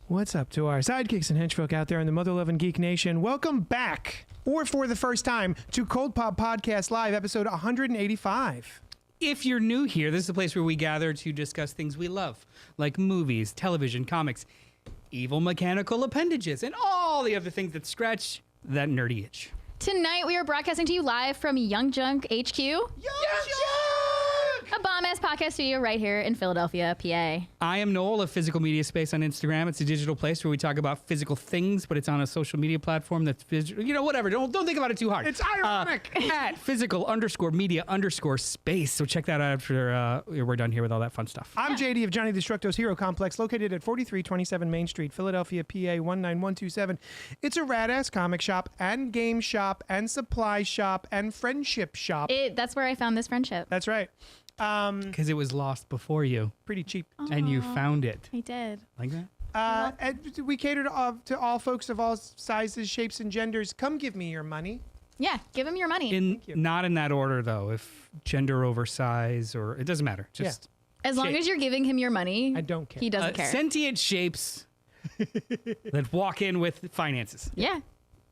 What's up to our sidekicks and henchfolk out there in the mother-loving geek nation? Welcome back, or for the first time, to CultPOP Podcast Live, episode 185. If you're new here, this is a place where we gather to discuss things we love, like movies, television, comics, evil mechanical appendages, and all the other things that scratch that nerdy itch. Tonight we are broadcasting to you live from Young Junk HQ. Young Junk! A bomb-ass podcast studio right here in Philadelphia, PA. I am Noel of Physical Media Space on Instagram. It's a digital place where we talk about physical things, but it's on a social media platform that's whatever. Don't think about it too hard. It's ironic. At physical_media_space. So check that out after we're done here with all that fun stuff. I'm JD of Johnny Destructo's Hero Complex, located at 4327 Main Street, Philadelphia, PA 19127. It's a rad-ass comic shop and game shop and supply shop and friendship shop. That's where I found this friendship. That's right. Because it was lost before you. Pretty cheap. And you found it. I did. Like that? And we cater to all folks of all sizes, shapes, and genders. Come give me your money. Yeah, give him your money. Not in that order, though. If gender over size or... It doesn't matter. Just as long as you're giving him your money, I don't care. He doesn't care. Sentient shapes that walk in with finances. Yeah,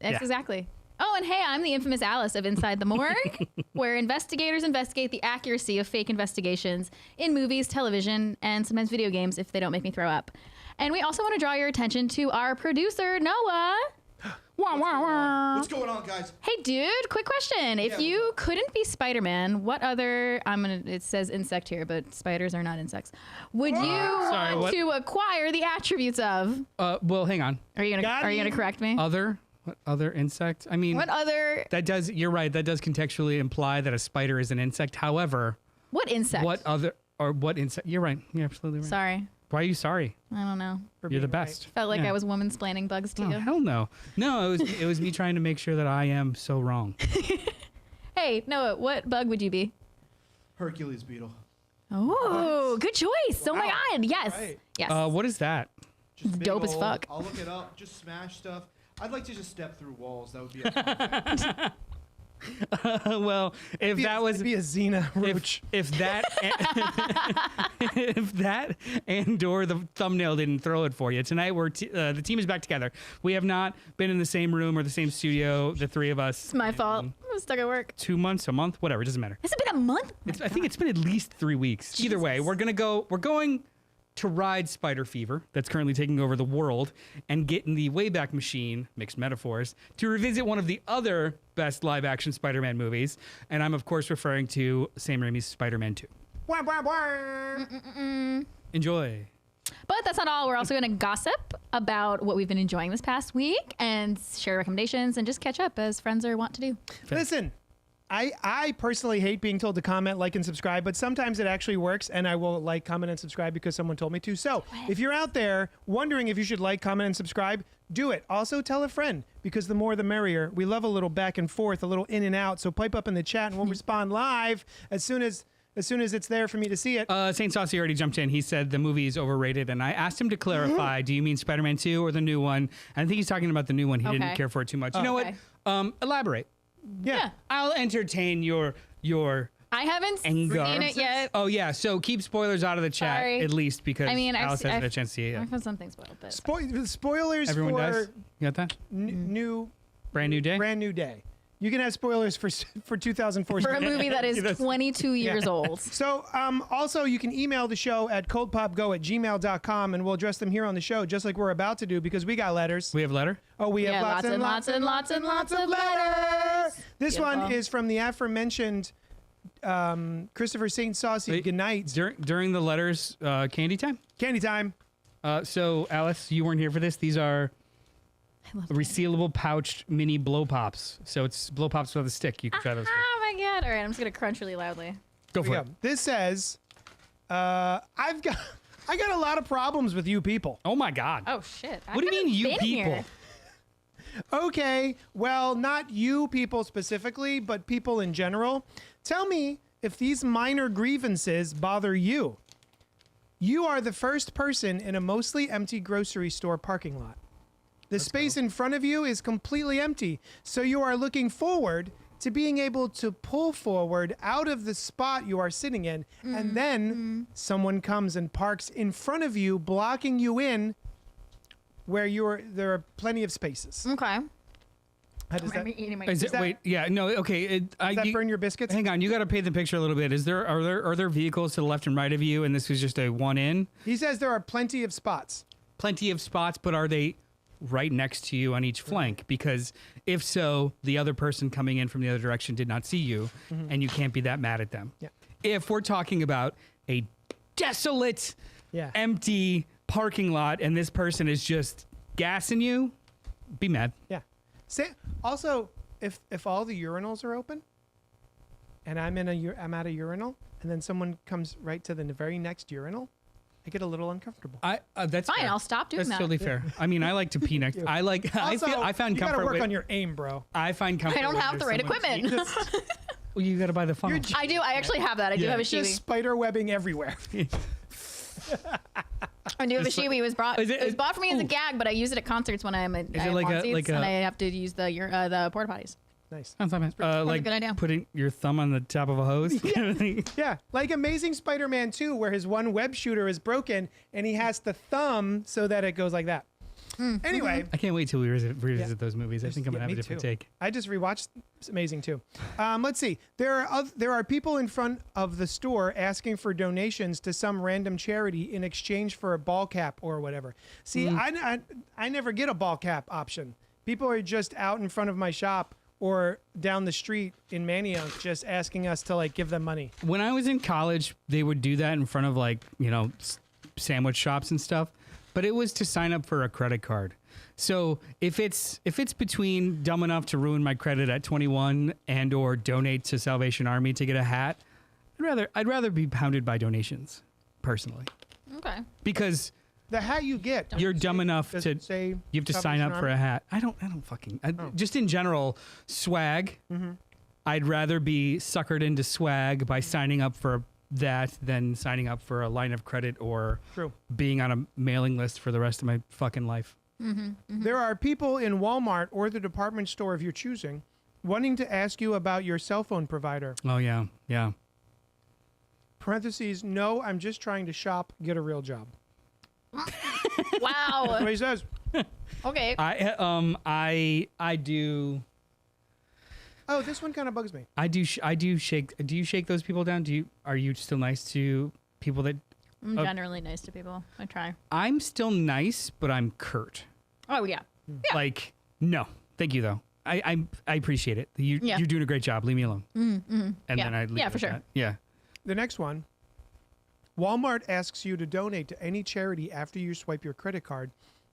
that's exactly. Oh, and hey, I'm the infamous Alice of Inside the Morgue, where investigators investigate the accuracy of fake investigations in movies, television, and sometimes video games if they don't make me throw up. And we also want to draw your attention to our producer, Noah. What's going on, guys? Hey, dude, quick question. If you couldn't be Spider-Man, what other, it says insect here, but spiders are not insects, would you want to acquire the attributes of? Well, hang on. Are you gonna correct me? What other insect? I mean, what other? You're right. That does contextually imply that a spider is an insect. However, what insect? What insect? You're right. You're absolutely right. Sorry. Why are you sorry? I don't know. You're the best. Felt like I was woman-splaining bugs to you. Hell no. No, it was me trying to make sure that I am so wrong. Hey, Noah, what bug would you be? Hercules beetle. Oh, good choice. Oh my God. Yes. Right. Yes. What is that? Just big dope as old- fuck. I'll look it up. Just smash stuff. I'd like to just step through walls. That would be a fun fact. Well, if that was be a Xena roach. if that if that and or the thumbnail didn't throw it for you tonight, the team is back together. We have not been in the same room or the same studio, the three of us. It's my fault. I was stuck at work. 2 months, a month, whatever. It doesn't matter. Has it been a month? I think it's been at least 3 weeks. Either way, we're going to ride Spider Fever that's currently taking over the world and get in the Wayback Machine, mixed metaphors, to revisit one of the other best live-action Spider-Man movies. And I'm, of course, referring to Sam Raimi's Spider-Man 2. Wah, wah, wah. Enjoy. But that's not all. We're also going to gossip about what we've been enjoying this past week and share recommendations and just catch up as friends are wont to do. Listen, I personally hate being told to comment, like, and subscribe, but sometimes it actually works, and I will like, comment, and subscribe because someone told me to. So if you're out there wondering if you should like, comment, and subscribe, do it. Also, tell a friend, because the more the merrier. We love a little back and forth, a little in and out. So pipe up in the chat, and we'll respond live as soon as it's there for me to see it. Saint Saucy already jumped in. He said the movie is overrated, and I asked him to clarify, do you mean Spider-Man 2 or the new one? And I think he's talking about the new one. He didn't care for it too much. You know what? Elaborate. Yeah. I'll entertain your I haven't anger. seen it yet. Oh yeah, so keep spoilers out of the chat. Sorry. At least because Alice hasn't had a chance to see it. I've had something spoiled, but Spoilers Everyone for does. You got that? Brand new day. Brand new day. You can have spoilers for 2004 for a movie that is 22 years old. So also you can email the show at cultpopgo@gmail.com and we'll address them here on the show just like we're about to do because we got letters. We have a letter? Oh, we have lots and lots of letters. This one is from the aforementioned Christopher St. Saucy. Good night. During the letters, candy time? Candy time. So Alice, you weren't here for this. These are resealable pouched mini blow pops. So it's blow pops with a stick. You can try those. Oh my God. All right, I'm just going to crunch really loudly. Go for it. This says, I got a lot of problems with you people. Oh my God. Oh shit. What do you mean you people? Here. Okay, well, not you people specifically, but people in general. Tell me if these minor grievances bother you. You are the first person in a mostly empty grocery store parking lot. The space in front of you is completely empty, so you are looking forward to being able to pull forward out of the spot you are sitting in, and then someone comes and parks in front of you, blocking you in where there are plenty of spaces. Okay. How does that, I'm eating my. Is it, that- wait, yeah, no, okay. does that burn your biscuits? Hang on, you got to paint the picture a little bit. Are there vehicles to the left and right of you, and this was just a one in? He says there are plenty of spots. Plenty of spots, but are they right next to you on each flank? Because if so, the other person coming in from the other direction did not see you, and you can't be that mad at them. Yeah. If we're talking about a desolate, Yeah. empty parking lot, and this person is just gassing you, be mad. Yeah. Also, if all the urinals are open, and I'm at a urinal, and then someone comes right to the very next urinal, I get a little uncomfortable. That's Fine, fair. I'll stop doing That's that. totally fair. I mean, I like to pee next. Also, I found you comfort. gotta work with, on your aim, bro. I find comfort. I don't when have the there's right someone- equipment. Well, you got to buy the funnel. I do. I actually have that. I do Yeah. have a Just shiwi. spider webbing everywhere. I do have a It's like- shiwi. It was brought. Is It was bought for me as a ooh. gag, but I use it at concerts when I'm at it like a- like and a- I have to use the porta potties. Nice. That's not bad. Like good idea. putting your thumb on the top of a hose. Yeah, like Amazing Spider-Man 2, where his one web shooter is broken, and he has the thumb so that it goes like that. Anyway, I can't wait till we revisit those movies. I think I'm gonna have me a different too. take. I just rewatched Amazing too. Let's see. There are people in front of the store asking for donations to some random charity in exchange for a ball cap or whatever. See, I never get a ball cap option. People are just out in front of my shop or down the street in Manioc just asking us to like give them money. When I was in college, they would do that in front of like sandwich shops and stuff, but it was to sign up for a credit card. So if it's between dumb enough to ruin my credit at 21 and or donate to Salvation Army to get a hat, I'd rather be pounded by donations personally, Okay. because The hat you get, you're dumb enough does to it say you have to sign Salvation up for Army? a hat. I don't fucking just in general swag. I'd rather be suckered into swag by signing up for that than signing up for a line of credit or True. being on a mailing list for the rest of my fucking life. There are people in Walmart or the department store of your choosing wanting to ask you about your cell phone provider. Oh yeah, yeah. Parentheses, no, I'm just trying to shop, get a real job. That's Wow. what he says. Okay. I do Oh, this one kind of bugs me. I do shake. Do you shake those people down? Are you still nice to people that? I'm generally nice to people. I try. I'm still nice, but I'm curt. Oh yeah. Like, no, thank you though. I appreciate it. Yeah. You're doing a great job. Leave me alone. And Yeah. then I leave Yeah, it for at sure. that. Yeah. The next one, Walmart asks you to donate to any charity after you swipe your credit card.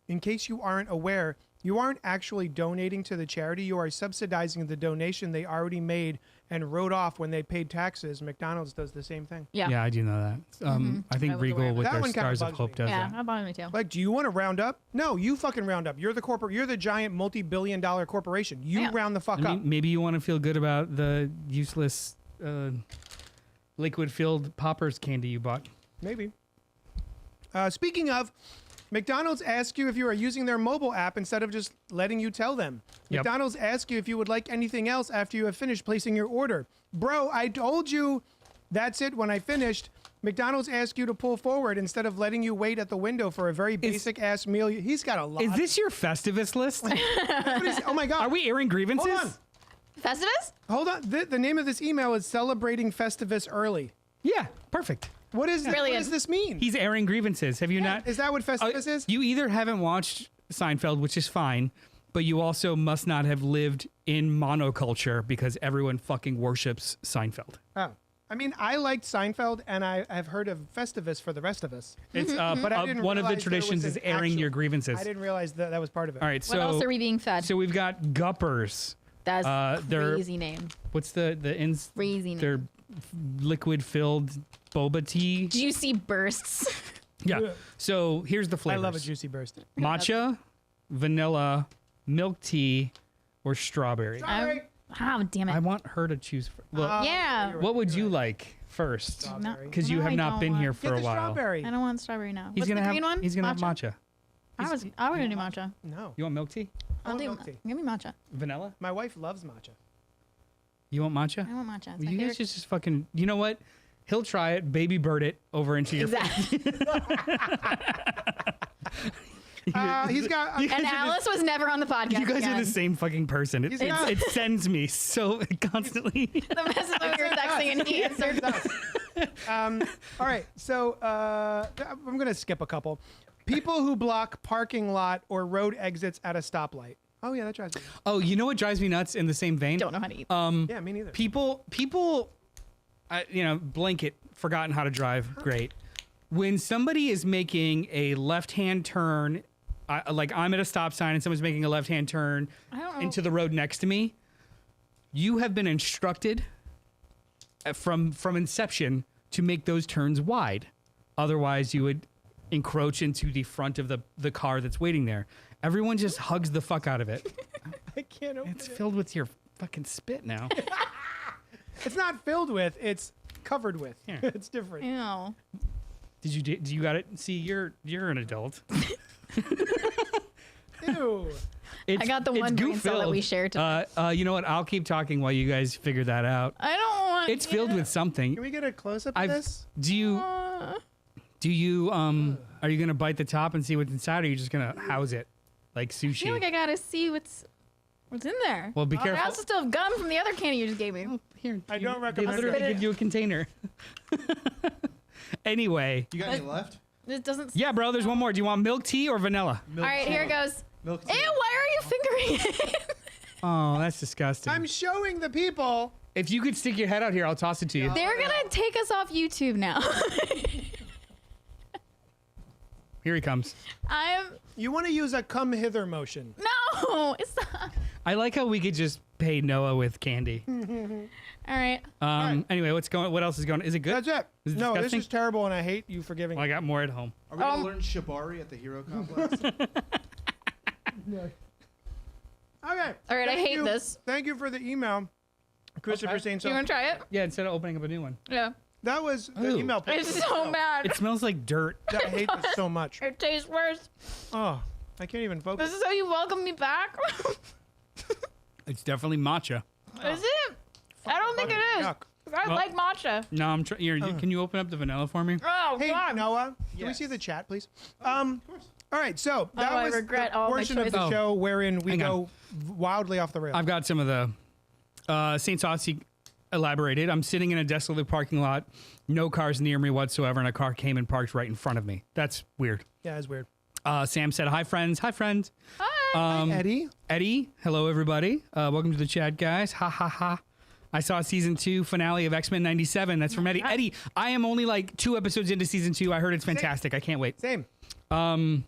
In case you aren't aware, you aren't actually donating to the charity. You are subsidizing the donation they already made and wrote off when they paid taxes. McDonald's does the same thing. Yeah. Yeah, I do know that. I I think was aware Regal of with that. their That one kinda Stars of bugs Hope me. does Yeah. that. That bothers me too. Like, do you want to round up? No, you fucking round up. You're the you're the giant multi-billion-dollar corporation. You Yeah. round the fuck I up. mean, maybe you want to feel good about the useless liquid-filled poppers candy you bought. Maybe. Speaking of, McDonald's asks you if you are using their mobile app instead of just letting you tell them. Yep. McDonald's asks you if you would like anything else after you have finished placing your order. Bro, I told you that's it when I finished. McDonald's asks you to pull forward instead of letting you wait at the window for a very basic ass meal. He's got a lot. Is this your Festivus list? Oh my God. Are we airing grievances? Hold on. Festivus? Hold on. The name of this email is Celebrating Festivus Early. Yeah, perfect. What Brilliant. does this mean? He's airing grievances. Have you not? Is that what Festivus is? You either haven't watched Seinfeld, which is fine, but you also must not have lived in monoculture because everyone fucking worships Seinfeld. Oh. I mean, I liked Seinfeld, and I've heard of Festivus for the rest of us. It's But I didn't one of the realize there was traditions is an airing your actual- grievances. I didn't realize that was part of it. All right, What else so are we being fed? so we've got Guppers. That's they're- crazy name. What's the Crazy name. They're liquid filled boba tea. Juicy bursts. Yeah. So here's the I flavors. love a juicy burst. Matcha, vanilla, milk tea, or strawberry. Strawberry. Oh, damn it. I want her to choose. Well, Yeah. you're right. what would you like first? Strawberry. Because you No, have I not don't been want- here Get for the a while. strawberry. I don't want strawberry now. He's What's gonna the have. green one? He's gonna have matcha. I want to do matcha. No. You want milk tea? I'll want do. milk tea. Give me matcha. Vanilla? My wife loves matcha. You want matcha? I want matcha. It's my You guys favorite. just fucking. You know what? He'll try it, baby bird it over into your. Exactly. He's got. And Alice was never on the podcast. You guys again. are the same fucking person. It, He's it, not. it sends me so constantly. The message that we were texting and he answered. All right, so I'm gonna skip a couple. People who block parking lot or road exits at a stoplight. Oh yeah, that drives me nuts. Oh, you know what drives me nuts in the same vein? Don't know how to eat. Yeah, me neither. People, blanket, forgotten how to drive. Great. When somebody is making a left-hand turn, like I'm at a stop sign and someone's making a left-hand turn I don't know. into the road next to me, you have been instructed from inception to make those turns wide. Otherwise, you would encroach into the front of the car that's waiting there. Everyone just hugs the fuck out of it. I can't open It's it. filled with your fucking spit now. It's not filled with. It's covered with. Here. It's different. Ew. Did you got it? See, you're an adult. Ew. It's, I got the it's one brain cell that goof-filled. we shared today. You know what? I'll keep talking while you guys figure that out. I don't want. It's filled with something. Can we get a close up of I've, this? do you are you gonna bite the top and see what's inside, or are you just gonna house it like I feel sushi? like I gotta see what's in there. Well, be I careful. also still have gum from the other candy you just gave me. Here, I don't they recommend literally it. give you a container. Anyway, You got any left? It doesn't. yeah, bro. There's one more. Do you want milk tea or vanilla? All right, here it goes. Milk Ew, tea. why are you fingering it? Oh, that's disgusting. I'm showing the people. If you could stick your head out here, I'll toss it to you. They're gonna take us off YouTube now. Here he comes. You want to use a come hither motion. No, it's not. I like how we could just pay Noah with candy. All right. Anyway, what else is going on? Is it good? That's it. Is it No, this disgusting? is terrible, and I hate you for giving. Well, I got more at home. Are we gonna learn Shibari at the Hero Complex? Okay. All right, I Thank hate you. this. Thank you for the email, Christopher saying Do you so. want to try it? Yeah, instead of opening up a new one. Yeah. That was the Ooh. email. It's so bad. It smells like dirt. I hate this so much. It tastes worse. Oh, I can't even focus. This is how you welcome me back? It's definitely matcha. Is it? I don't think it is. Yuck. I Well- like matcha. No, I'm trying. Can you open up the vanilla for me? Oh, Hey, God. Noah, can we Yes. see the chat, please? All right, so that I was regret the all my portion of the choices. show wherein we Hang go wildly off the rails. I've got some of the St. Saucy elaborated. I'm sitting in a desolate parking lot, no cars near me whatsoever, and a car came and parked right in front of me. That's weird. Yeah, it's weird. Sam said, "Hi, friends. Hi, friends." Hi. Eddie, Eddie, hello, everybody. Welcome to the chat, guys. Ha, ha, ha. I saw season 2 finale of X-Men 97. That's from Eddie. Eddie, I am only like 2 episodes into season 2. I heard it's fantastic. I can't wait. same. Sam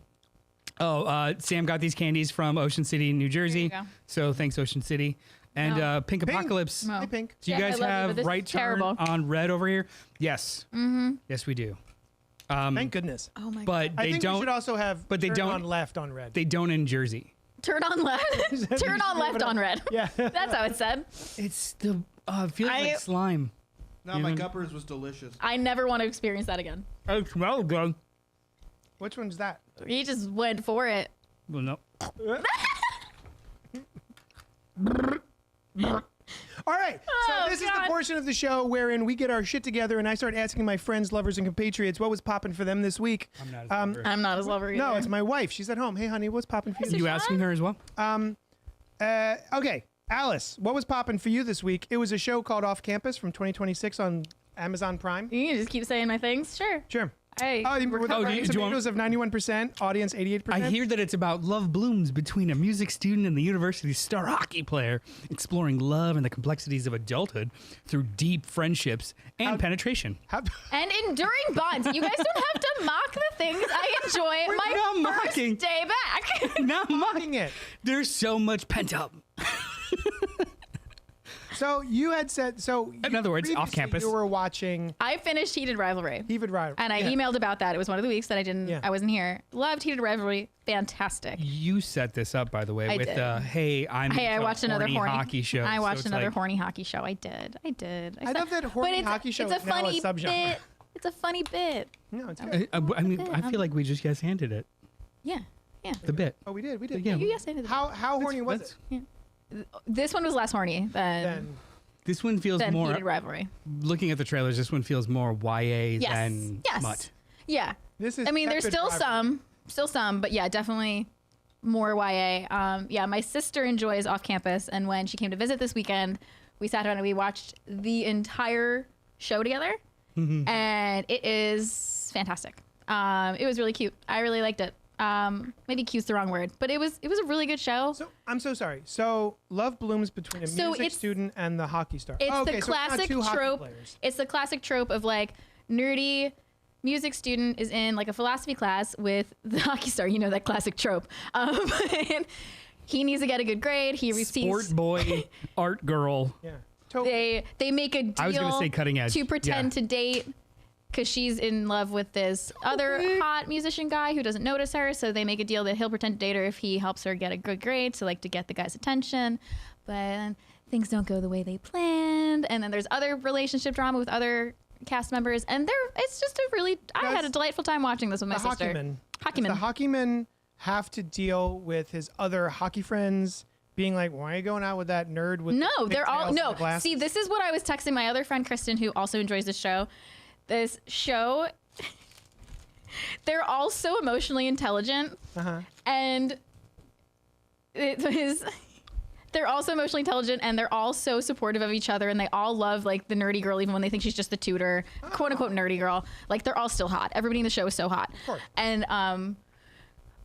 got these candies from Ocean City, New Jersey. go. So thanks, Ocean City. And No. Pink Apocalypse. No. Hey, Pink. Do you Yeah, I guys love you, but have this is right turn terrible. on red over here? Yes. Mm-hmm. Yes, we do. Thank goodness. Oh, my God. But I they think we don't. should also have but they turn don't- on left on red. They don't in Jersey. Turn on left. Turn on left on red. yeah. That's how it said. It's the feels I- like slime. No, my guppers was delicious. I never want to experience that again. It smells good. Which one's that? He just went for it. Well, no. All right. So Oh, this is God. the portion of the show wherein we get our shit together and I start asking my friends, lovers, and compatriots what was popping for them this week. I'm not. I'm not his lover either. No, it's my wife. She's at home. Hey, honey, what's popping for you? you asking her as well? Okay, Alice, what was popping for you this week? It was a show called Off Campus from 2026 on Amazon Prime. You can just keep saying my things. Sure. Sure. Hey. Oh, with do you want- tomatoes of 91%, audience 88%. I hear that it's about love blooms between a music student and the university's star hockey player, exploring love and the complexities of adulthood through deep friendships and penetration. How- And enduring bonds. You guys don't have to mock the things I enjoy We're my not first mocking. day back. Not mocking Fucking it. There's so much pent up. So you had said In other words, off previously campus. You were watching I finished Heated Rivalry. Heated Rider. And I emailed about that. It was one of the weeks that Yeah. I wasn't here. Loved Heated Rivalry. Fantastic. You set this up, by the way, I with did. hey, I I watched another horny hockey show. I So watched it's another like- horny hockey show. I did. I love that horny hockey show It's a is now a funny subgenre. bit. It's a funny bit. No, it's good. I mean, I feel like we just yes handed it. Yeah. Yeah. The bit. Oh, we did. Yeah. You yes ended it. How horny was it? This one was less horny than Then This one feels more. Heated Rivalry. Looking at the trailers, this one feels more YA Yes. than Yes. smut. Yeah. this is. I mean, there's tepid still rivalry. some. still some, but yeah, definitely more YA. Yeah, my sister enjoys Off Campus, and when she came to visit this weekend, we sat down and we watched the entire show together, and it is fantastic. It was really cute. I really liked it. Maybe cute's the wrong word, but it was a really good show. So I'm so sorry. So love blooms between a music student and the hockey star. It's okay, the so classic it's not two hockey trope. players. It's the classic trope of like nerdy music student is in like a philosophy class with the hockey star. You know that classic trope. And he needs to get a good grade. He receives Sport boy, art girl. Yeah. They make a deal I was gonna say cutting edge. to pretend to date because she's in love with this other hot musician guy who doesn't notice her. So they make a deal that he'll pretend to date her if he helps her get a good grade, so like to get the guy's attention. But things don't go the way they planned, and then there's other relationship drama with other cast members, and it's just a really I had a delightful time watching this with my sister. Does the hockeyman have to deal with his other hockey friends being like, why are you going out with that nerd with No, they're all pigtails and no. the glasses? See, this is what I was texting my other friend Kristen, who also enjoys this show. This show, they're all so emotionally intelligent, and they're also emotionally intelligent, and they're all so supportive of each other, and they all love like the nerdy girl, even when they think she's just the tutor, quote unquote nerdy girl. Like they're all still hot. Everybody in the show is so hot. Of course. And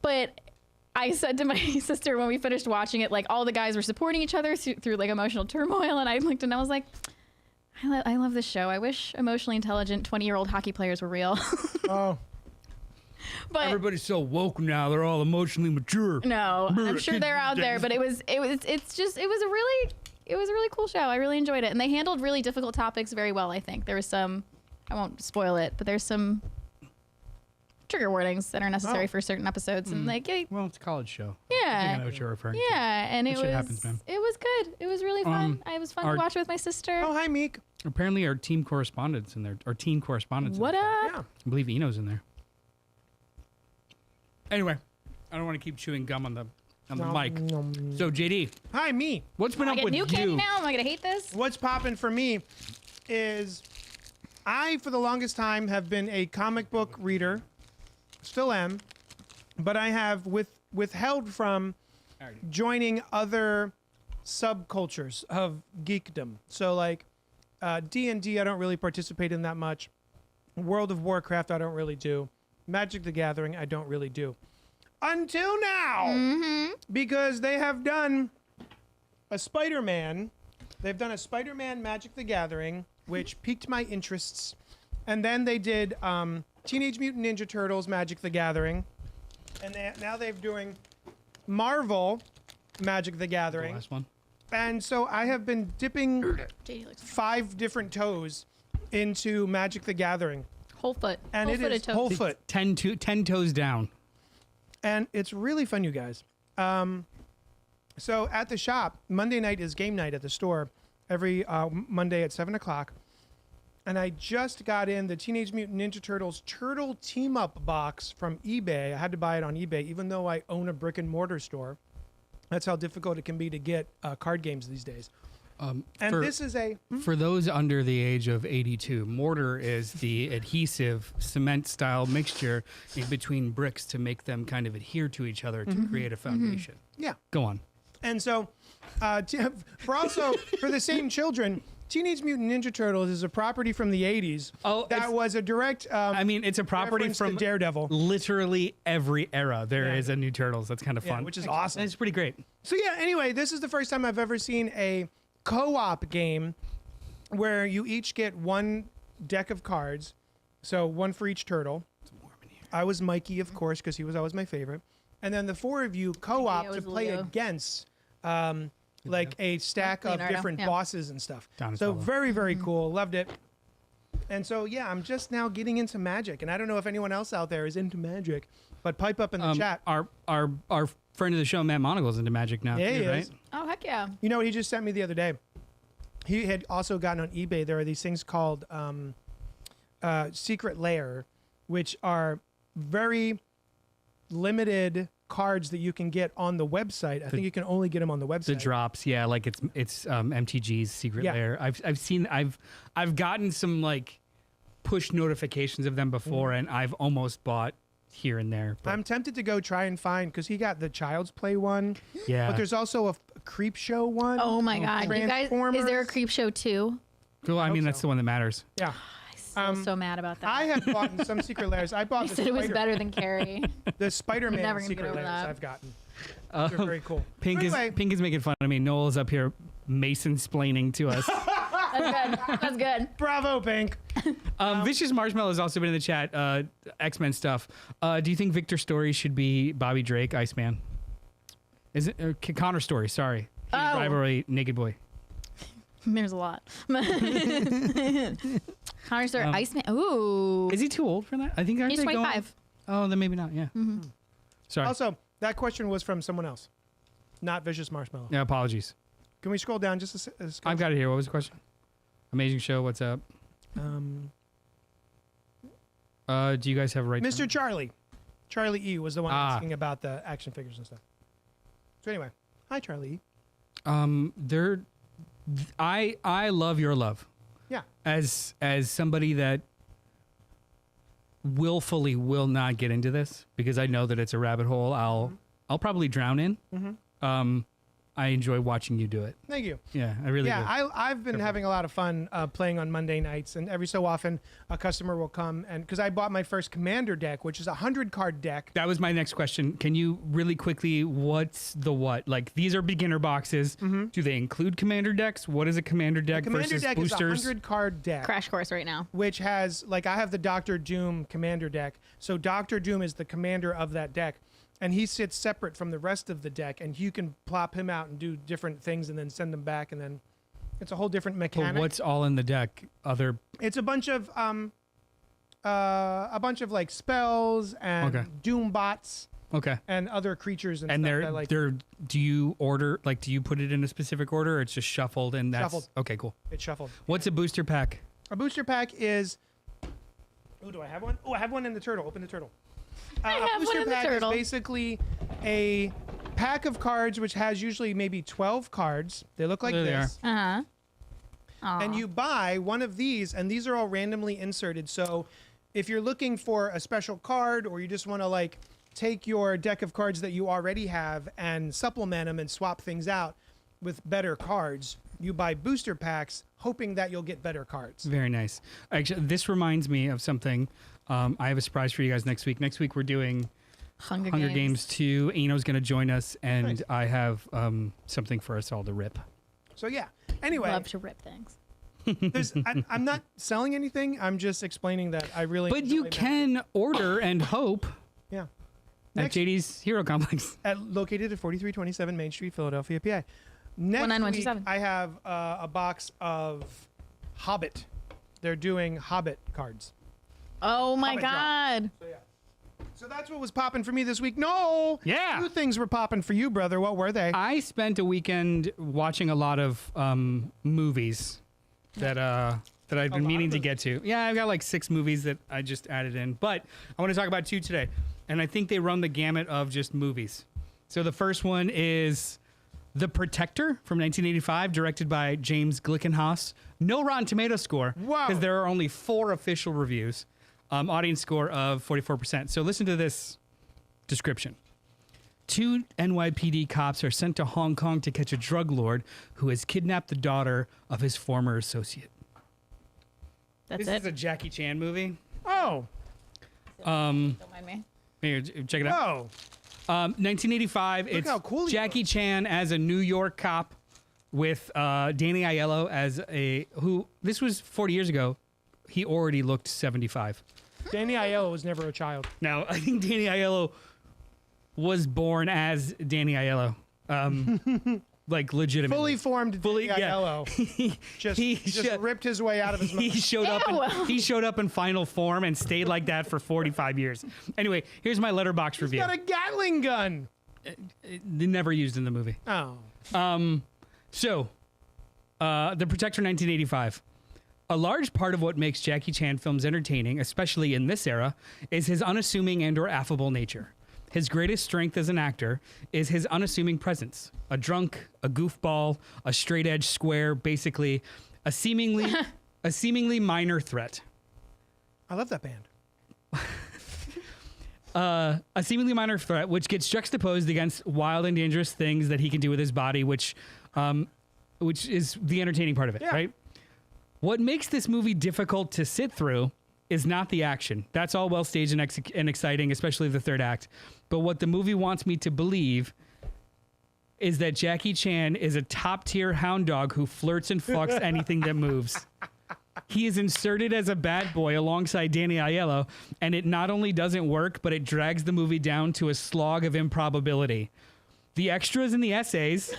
but I said to my sister when we finished watching it, like all the guys were supporting each other through like emotional turmoil, and I looked and I was like, I love this show. I wish emotionally intelligent 20-year-old hockey players were real. Oh. But Everybody's so woke now. They're all emotionally mature. no, I'm sure they're out there, but it was a really cool show. I really enjoyed it. And they handled really difficult topics very well, I think. There was some, I won't spoil it, but there's some trigger warnings that are necessary for certain episodes. And like, Well, it's a college show. I think yeah. I know what you're referring to. Yeah, and That shit happens, man. it was good. It was really fun. It was fun to watch with my sister. Oh, hi, Meek. Apparently, our team correspondents in there. Our teen correspondents. What up? Yeah. I believe Eno's in there. Anyway, I don't want to keep chewing gum on the mic. So JD, Hi, me. what's been I up get with new candy you? now? Am I gonna hate this? What's popping for me is I, for the longest time, have been a comic book reader. Still am. But I have withheld from joining other subcultures of geekdom. So like D&D, I don't really participate in that much. World of Warcraft, I don't really do. Magic the Gathering, I don't really do. Until now. Because they have done a Spider-Man. They've done a Spider-Man Magic the Gathering, which piqued my interests. And then they did Teenage Mutant Ninja Turtles Magic the Gathering. And now they're doing Marvel Magic the The Gathering. last one. And so I have been dipping JD looks 5 different toes into Magic the Gathering. whole foot. And it is whole foot. 10 toes down. And it's really fun, you guys. So at the shop, Monday night is game night at the store every Monday at 7 o'clock. And I just got in the Teenage Mutant Ninja Turtles Turtle Team Up box from eBay. I had to buy it on eBay, even though I own a brick and mortar store. That's how difficult it can be to get card games these days. And this is a... For those under the age of 82, mortar is the adhesive cement-style mixture in between bricks to make them kind of adhere to each other to create a foundation. Yeah. Go on. And so, for the same children, Teenage Mutant Ninja Turtles is a property from the 80s. Oh, that was a direct. I mean, it's a property reference to from Daredevil. literally every era. There is a new Turtles. That's kind of fun. Which is awesome. It's pretty great. So yeah. Anyway, this is the first time I've ever seen a co-op game where you each get one deck of cards, so one for each turtle. It's warm in here. I was Mikey, of course, because he was always my favorite. And then the 4 of you co-op I to was play Leo. against like a stack of Leonardo, different yeah. bosses and stuff. So Donatello. very, very cool. Loved it. And so, yeah, I'm just now getting into Magic. And I don't know if anyone else out there is into Magic, but pipe up in the chat. Our friend of the show, Matt Monagle's into Magic now, Yeah, too, he right? is. Oh, heck yeah. You know what he just sent me the other day? He had also gotten on eBay. There are these things called Secret Lair, which are very limited cards that you can get on the website. I think you can only get them on the website. The drops, yeah, like it's MTG's Secret Yeah. Lair. I've gotten some like push notifications of them before, and I've almost bought here and there. But I'm tempted to go try and find because he got the Child's Play one, yeah. but there's also a Creep Show one. Oh my God. You guys, is there a Transformers. Creep Show 2? Cool. I hope mean, that's so. the one that matters. Yeah, So mad about that. I have bought in some Secret Lairs. I bought I said it was Spider- better than Carrie. the You're Spider-Man never gonna get Secret over Lairs that. I've gotten. They're very cool. Pink Anyway. Pink is making fun of me. Noel's up here Mason-splaining to us. That's good. That's good. Bravo, Pink. Vicious Marshmallow has also been in the chat. X-Men stuff. Do you think Victor Story should be Bobby Drake, Iceman? Is it Connor Story? Sorry, Oh. rivalry, Naked Boy. There's a lot. Connor Story, Iceman. Ooh. Is he too old for that? I think He's 25. Oh, then maybe not. Yeah. Sorry. Also, that question was from someone else, not Vicious Marshmallow. Yeah. Apologies. Can we scroll down just a I've got it here. What was the question? Amazing show. What's up? Do you guys have a right? Mr. Charlie. Charlie E was the one Ah. asking about the action figures and stuff. So anyway, hi Charlie E. I love your love. Yeah. As somebody that willfully will not get into this because I know that it's a rabbit hole I'll probably drown in. I enjoy watching you do it. Thank you. Yeah, I really do. I've been having a lot of fun playing on Monday nights, and every so often a customer will come and because I bought my first Commander deck, which is a 100-card deck. That was my next question. Can you really quickly, what's the what? Like, these are beginner boxes. Do they include commander decks? What is a commander deck Commander versus deck boosters? is a 100-card deck. Crash course right now. Which has, like, I have the Doctor Doom Commander deck. So Doctor Doom is the commander of that deck. And he sits separate from the rest of the deck. And you can plop him out and do different things and then send them back. And then it's a whole different But mechanic. what's all in the deck? It's a bunch of like spells and Okay. Doom bots Okay. and other creatures and, And stuff. they're, that, like, they're, do you order, like, do you put it in a specific order or it's just shuffled and that's, Shuffled. okay, cool. it's shuffled. What's a booster pack? A booster pack is. Oh, do I have one? Oh, I have one in the turtle. Open the turtle. I have a one booster in the pack turtle. is basically a pack of cards which has usually maybe 12 cards. They look like There they this. Uh-huh. And you buy one of these, and these are all randomly inserted. So if you're looking for a special card or you just want to like take your deck of cards that you already have and supplement them and swap things out with better cards, you buy booster packs hoping that you'll get better cards. Very nice. Actually, this reminds me of something. I have a surprise for you guys next week. Next week we're doing Hunger Hunger Games 2. Eno's going to join us, and Nice. I have something for us all to rip. So yeah. Anyway, Love to rip things. I'm not selling anything. I'm just explaining that I really. But you enjoy can order and hope Yeah. at Next- JD's Hero Complex. Located at 4327 Main Street, Philadelphia, PA. Next 19127. week, I have a box of Hobbit. They're doing Hobbit cards. Oh my Hobbit drop. God. So yeah. So that's what was popping for me this week. No. Yeah. Two things were popping for you, brother. What were they? I spent a weekend watching a lot of movies that I've been lot meaning of to get to. Yeah, I've got like 6 movies that I just added in, but I want to talk about 2 today, and I think they run the gamut of just movies. So the first one is The Protector from 1985, directed by James Glickenhaus. No Rotten Tomato score, Wow. because there are only 4 official reviews. Audience score of 44%. So listen to this description. 2 NYPD cops are sent to Hong Kong to catch a drug lord who has kidnapped the daughter of his former associate. That's This it. is a Jackie Chan movie. Oh. Don't mind me. Here, check it out. Oh. 1985. It's how cool he Jackie Chan as a New York cop with Danny Aiello as this was 40 years ago. He already looked 75. Danny Aiello was never a child. Now, I think Danny Aiello was born as Danny Aiello. Like legitimately. Fully formed Fully- Danny yeah. Aiello. Just ripped his way out of his He mouth. showed up in final form and stayed like that for 45 years. Anyway, here's my letterbox review. Got a Gatling gun. They never used in the movie. Oh. So, The Protector 1985. A large part of what makes Jackie Chan films entertaining, especially in this era, is his unassuming and or affable nature. His greatest strength as an actor is his unassuming presence. A drunk, a goofball, a straight-edge square, basically a seemingly minor threat. I love that band. a seemingly minor threat, which gets juxtaposed against wild and dangerous things that he can do with his body, which is the entertaining part of it, right? What makes this movie difficult to sit through is not the action. That's all well staged and exciting, especially the third act. But what the movie wants me to believe is that Jackie Chan is a top-tier hound dog who flirts and fucks anything that moves. He is inserted as a bad boy alongside Danny Aiello, and it not only doesn't work, but it drags the movie down to a slog of improbability. The extras and the essays,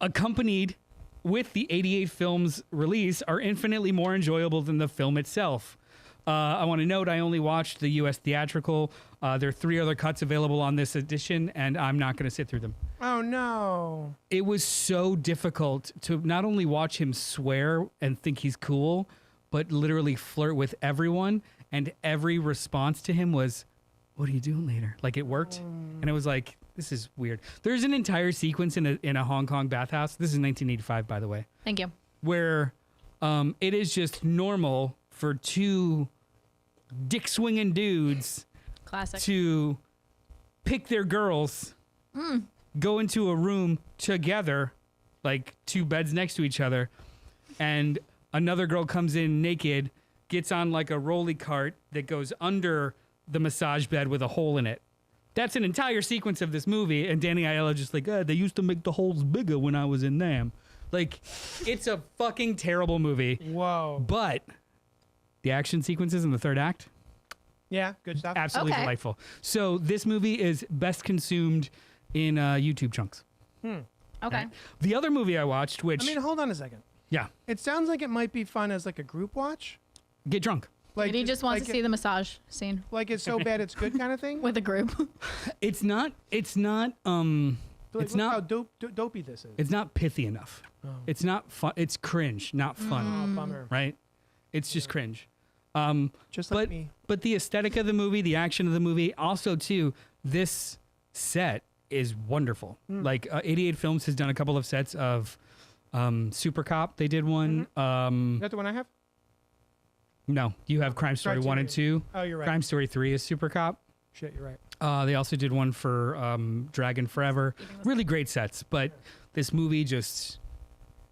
accompanied with the 88 film's release, are infinitely more enjoyable than the film itself. I want to note I only watched the U.S. theatrical. There are 3 other cuts available on this edition, and I'm not going to sit through them. Oh, no. It was so difficult to not only watch him swear and think he's cool, but literally flirt with everyone, and every response to him was, what are you doing later? Like, it worked, and it was like, this is weird. There's an entire sequence in a Hong Kong bathhouse. This is 1985, by the way. Thank you. Where it is just normal for 2 dick-swinging dudes Classic. to pick their girls, go into a room together, like 2 beds next to each other, and another girl comes in naked, gets on like a rolly cart that goes under the massage bed with a hole in it. That's an entire sequence of this movie, and Danny Aiello just like, they used to make the holes bigger when I was in them. Like, it's a fucking terrible movie. Whoa. But the action sequences in the third act, Yeah, good stuff. absolutely Okay. delightful. So this movie is best consumed in YouTube chunks. Okay. The other movie I watched, which, I mean, hold on a second. yeah, It sounds like it might be fun as like a group watch. get drunk. Like He just wants like to see the massage scene like it's so bad it's good kind of thing. with a group. It's not, Like, it's look how not, dopey this is. it's not pithy enough. Oh. It's not fun. It's cringe, not fun, Oh, bummer. right? It's just cringe. Just like But me. but the aesthetic of the movie, the action of the movie, also too, this set is wonderful. Like 88 Films has done a couple of sets of Super Cop. They did one. Is that the one I have? No, you have Crime Story 1 and 2. Oh, you're right. Crime Story 3 is Super Cop. Shit, you're right. They also did one for Dragon Forever. Really great sets, but this movie just,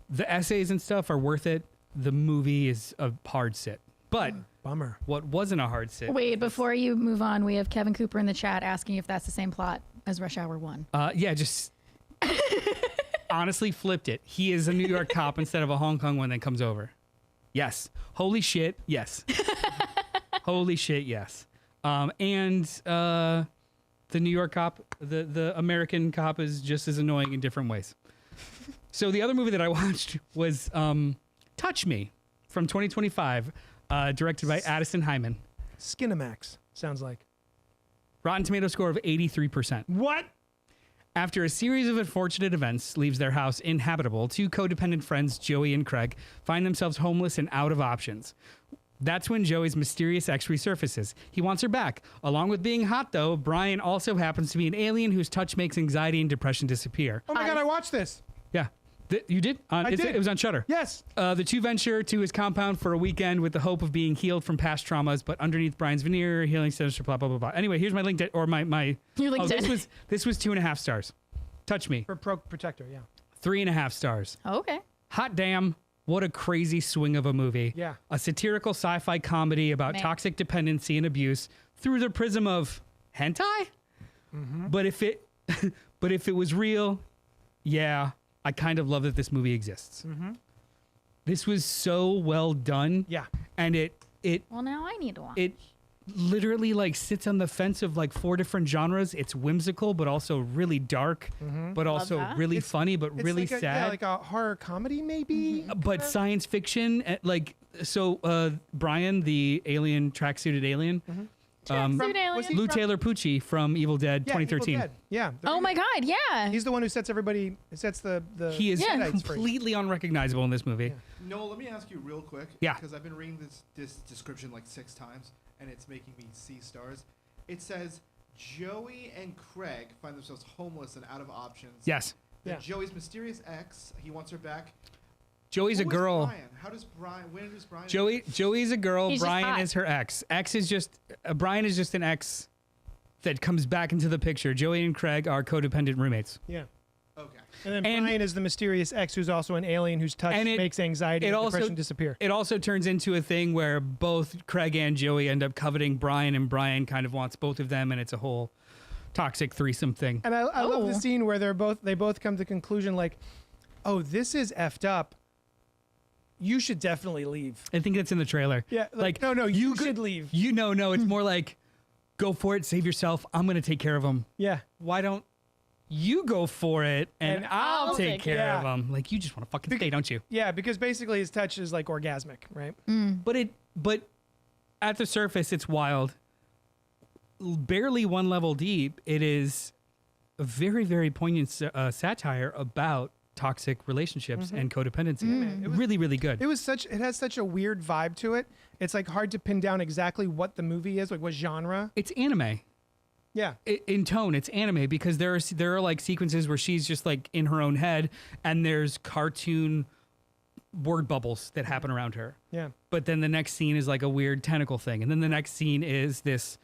the essays and stuff are worth it. The movie is a hard sit. But Bummer. what wasn't a hard sit? Wait, before you move on, we have Kevin Cooper in the chat asking if that's the same plot as Rush Hour 1. Yeah, just honestly flipped it. He is a New York cop instead of a Hong Kong one that comes over. Yes. Holy shit, yes. Holy shit, yes. And the New York cop, the American cop is just as annoying in different ways. So the other movie that I watched was Touch Me from 2025, directed by Addison Hyman. Skinamax sounds like. Rotten Tomato score of 83%. What? After a series of unfortunate events leaves their house inhabitable, 2 codependent friends, Joey and Craig, find themselves homeless and out of options. That's when Joey's mysterious ex resurfaces. He wants her back. Along with being hot, though, Brian also happens to be an alien whose touch makes anxiety and depression disappear. Oh my God, I watched this. Yeah. You did? I did. It was on Shudder. Yes. The 2 venture to his compound for a weekend with the hope of being healed from past traumas, but underneath Brian's veneer, healing sinister, blah, blah, blah, blah. Anyway, here's my link, or my Your LinkedIn. this was 2.5 stars. Touch Me. For Protector, yeah. 3.5 stars. Oh, okay. Hot damn, what a crazy swing of a movie. Yeah. A satirical sci-fi comedy about Man. toxic dependency and abuse through the prism of hentai? But if it was real, yeah, I kind of love that this movie exists. This was so well done. Yeah. And it Well, now I need to watch. it literally like sits on the fence of like 4 different genres. It's whimsical, but also really dark, but also that. really funny, but It's really like a, sad. yeah, like a horror comedy, maybe. But science fiction, like, so Brian, the alien, tracksuited alien, Tracksuit alien. was he Lou from- Taylor Pucci from Evil Dead Yeah, Evil 2013. Dead. Yeah. Oh my God, yeah. He's the one who sets the He is Yeah. Deadites free. completely unrecognizable in this movie. Yeah. Noel, let me ask you real quick. Yeah. Because I've been reading this description like 6 times, and it's making me see stars. It says Joey and Craig find themselves homeless and out of options. Yes. Then Yeah. Joey's mysterious ex, he wants her back. Joey's a Who is girl. Brian? How does Brian? When does Brian? Joey's a girl. He's just Brian hot. is her ex. Ex is just Brian is just an ex that comes back into the picture. Joey and Craig are codependent roommates. Yeah. Okay. And then And- Brian is the mysterious ex who's also an alien whose touch makes anxiety and depression disappear. It also turns into a thing where both Craig and Joey end up coveting Brian, and Brian kind of wants both of them, and it's a whole toxic threesome thing. And I love the scene where they both come to the conclusion like, oh, this is effed up. You should definitely leave. I think that's in the trailer. Yeah. Like no, you should leave. No, it's more like, go for it, save yourself. I'm going to take care of them. Yeah. Why don't you go for it and I'll take care of them? Like, you just want to fucking stay, don't you? Yeah, because basically his touch is like orgasmic, right? But at the surface, it's wild. Barely one level deep, it is a very, very poignant satire about toxic relationships and codependency. Really, really good. It has such a weird vibe to it. It's like hard to pin down exactly what the movie is, like what genre. It's anime. Yeah. In tone, it's anime because there are like sequences where she's just like in her own head, and there's cartoon word bubbles that happen around her. Yeah. But then the next scene is like a weird tentacle thing, and then the next scene is this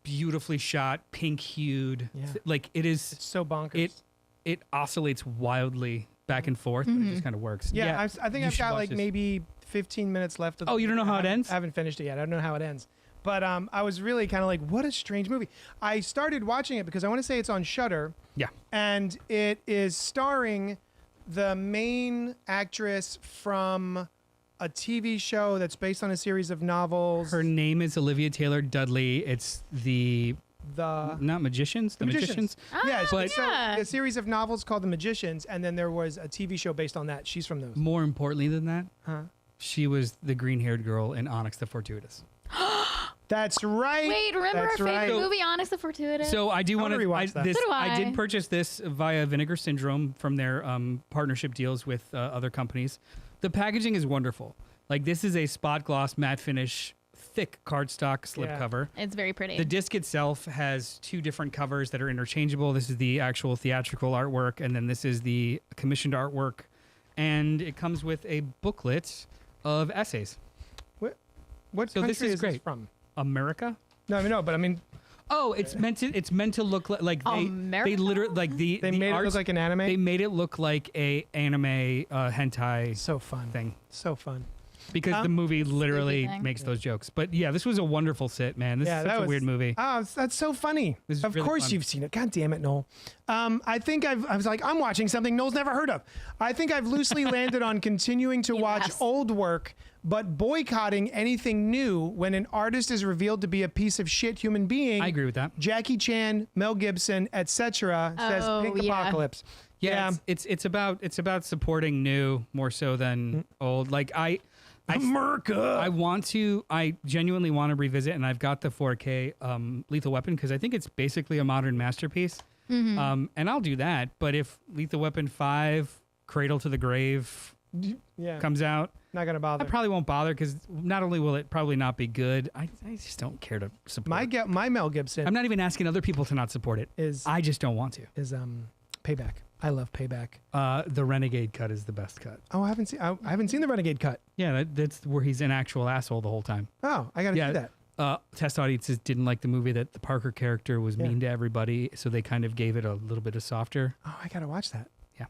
beautifully shot, pink hued. Yeah. Like it is. It's so bonkers. It oscillates wildly back and forth, but it just kind of works. Yeah, I think you I've should got watch like this. maybe 15 minutes left. Oh, you don't know how it ends? I haven't finished it yet. I don't know how it ends. But I was really kind of like, what a strange movie. I started watching it because I want to say it's on Shudder. Yeah. And it is starring the main actress from a TV show that's based on a series of novels. Her name is Olivia Taylor Dudley. It's the not Magicians. The Magicians. Yeah, But- so a series of novels called The Magicians, and then there was a TV show based on that. She's from those. More importantly than that, Huh? she was the green-haired girl in Onyx the Fortuitous. That's right. Wait, remember That's our favorite right. movie, Onyx the Fortuitous? So I do I want wanna to rewatch that. So do I. did purchase this via Vinegar Syndrome from their partnership deals with other companies. The packaging is wonderful. Like, this is a spot gloss matte finish, thick cardstock slipcover. It's very pretty. The disc itself has two different covers that are interchangeable. This is the actual theatrical artwork, and then this is the commissioned artwork. And it comes with a booklet of essays. What So country this is is great. this from? America? No, I mean, no, but I mean, Oh, it's meant to look like they America? literally like the they made it arts, look like an anime. they made it look like a anime hentai So fun. thing So fun. because the movie literally thing. makes those jokes. But yeah, this was a wonderful sit, man. This is such a weird movie. Oh, that's so funny. This is Of really course fun. you've seen it. God damn it, Noel. I think I was like, I'm watching something Noel's never heard of. I think I've loosely landed on continuing to watch Yes. old work, but boycotting anything new when an artist is revealed to be a piece of shit human being. I agree with that. Jackie Chan, Mel Gibson, etc. says Oh, Pink yeah. Apocalypse. Yeah, it's about supporting new more so than old. Like I America. I genuinely want to revisit, and I've got the 4K Lethal Weapon because I think it's basically a modern masterpiece. And I'll do that. But if Lethal Weapon 5, Cradle to the Grave Yeah, comes out, not gonna bother. I probably won't bother because not only will it probably not be good, I just don't care to support it. My Mel Gibson I'm not even asking other people to not support it. is I just don't want to. Payback. I love Payback. The Renegade cut is the best cut. Oh, I haven't seen the Renegade cut. Yeah, that's where he's an actual asshole the whole time. Oh, I gotta Yeah. do that. Test audiences didn't like the movie that the Parker character was Yeah. mean to everybody, so they kind of gave it a little bit of softer. Oh, I gotta watch that. Yeah.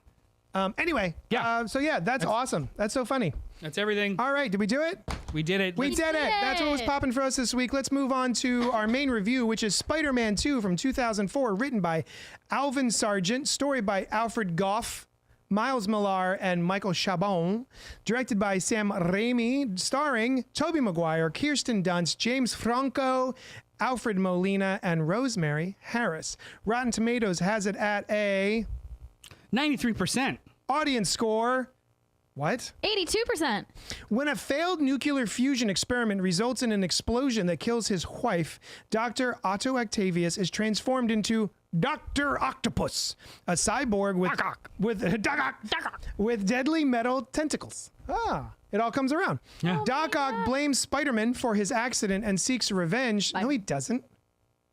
Anyway. Yeah. So yeah, that's awesome. That's so funny. That's everything. All right, did we do it? We did it. We did it. That's what was popping for us this week. Let's move on to our main review, which is Spider-Man 2 from 2004, written by Alvin Sargent, story by Alfred Goff, Miles Millar, and Michael Chabon, directed by Sam Raimi, starring Tobey Maguire, Kirsten Dunst, James Franco, Alfred Molina, and Rosemary Harris. Rotten Tomatoes has it at a 93%. audience score. What? 82%. When a failed nuclear fusion experiment results in an explosion that kills his wife, Dr. Otto Octavius is transformed into Doctor Octopus, a cyborg with deadly metal tentacles. Ah, it all comes around. Yeah. Doc Ock blames Spider-Man for his accident and seeks revenge. No, he doesn't.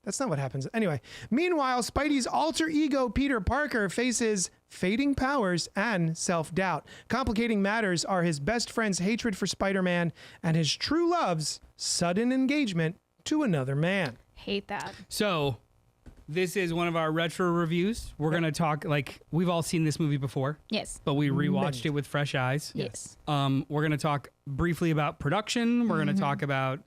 That's not what happens. Anyway, meanwhile, Spidey's alter ego, Peter Parker, faces fading powers and self-doubt. Complicating matters are his best friend's hatred for Spider-Man and his true love's sudden engagement to another man. Hate that. So, this is one of our retro reviews. We're going to talk, like, we've all seen this movie before, Yes. but we rewatched it with fresh eyes. Yes. We're going to talk briefly about production. We're going to talk about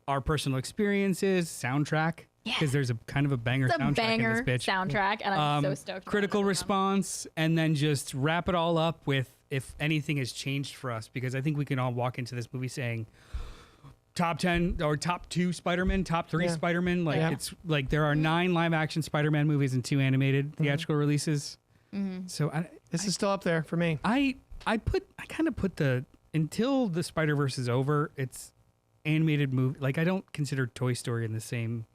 our personal experiences, soundtrack, because there's a kind of a banger It's a soundtrack banger in this bitch. soundtrack, and I'm so stoked. about Critical it. response, and then just wrap it all up with if anything has changed for us, because I think we can all walk into this movie saying top 10 or top 2 Spider-Man, top 3 Spider-Man. Like it's like there are 9 live action Spider-Man movies and 2 animated theatrical releases. So This is still up there for me. I kind of put the until the Spider-Verse is over, it's animated movie. Like I don't consider Toy Story in the same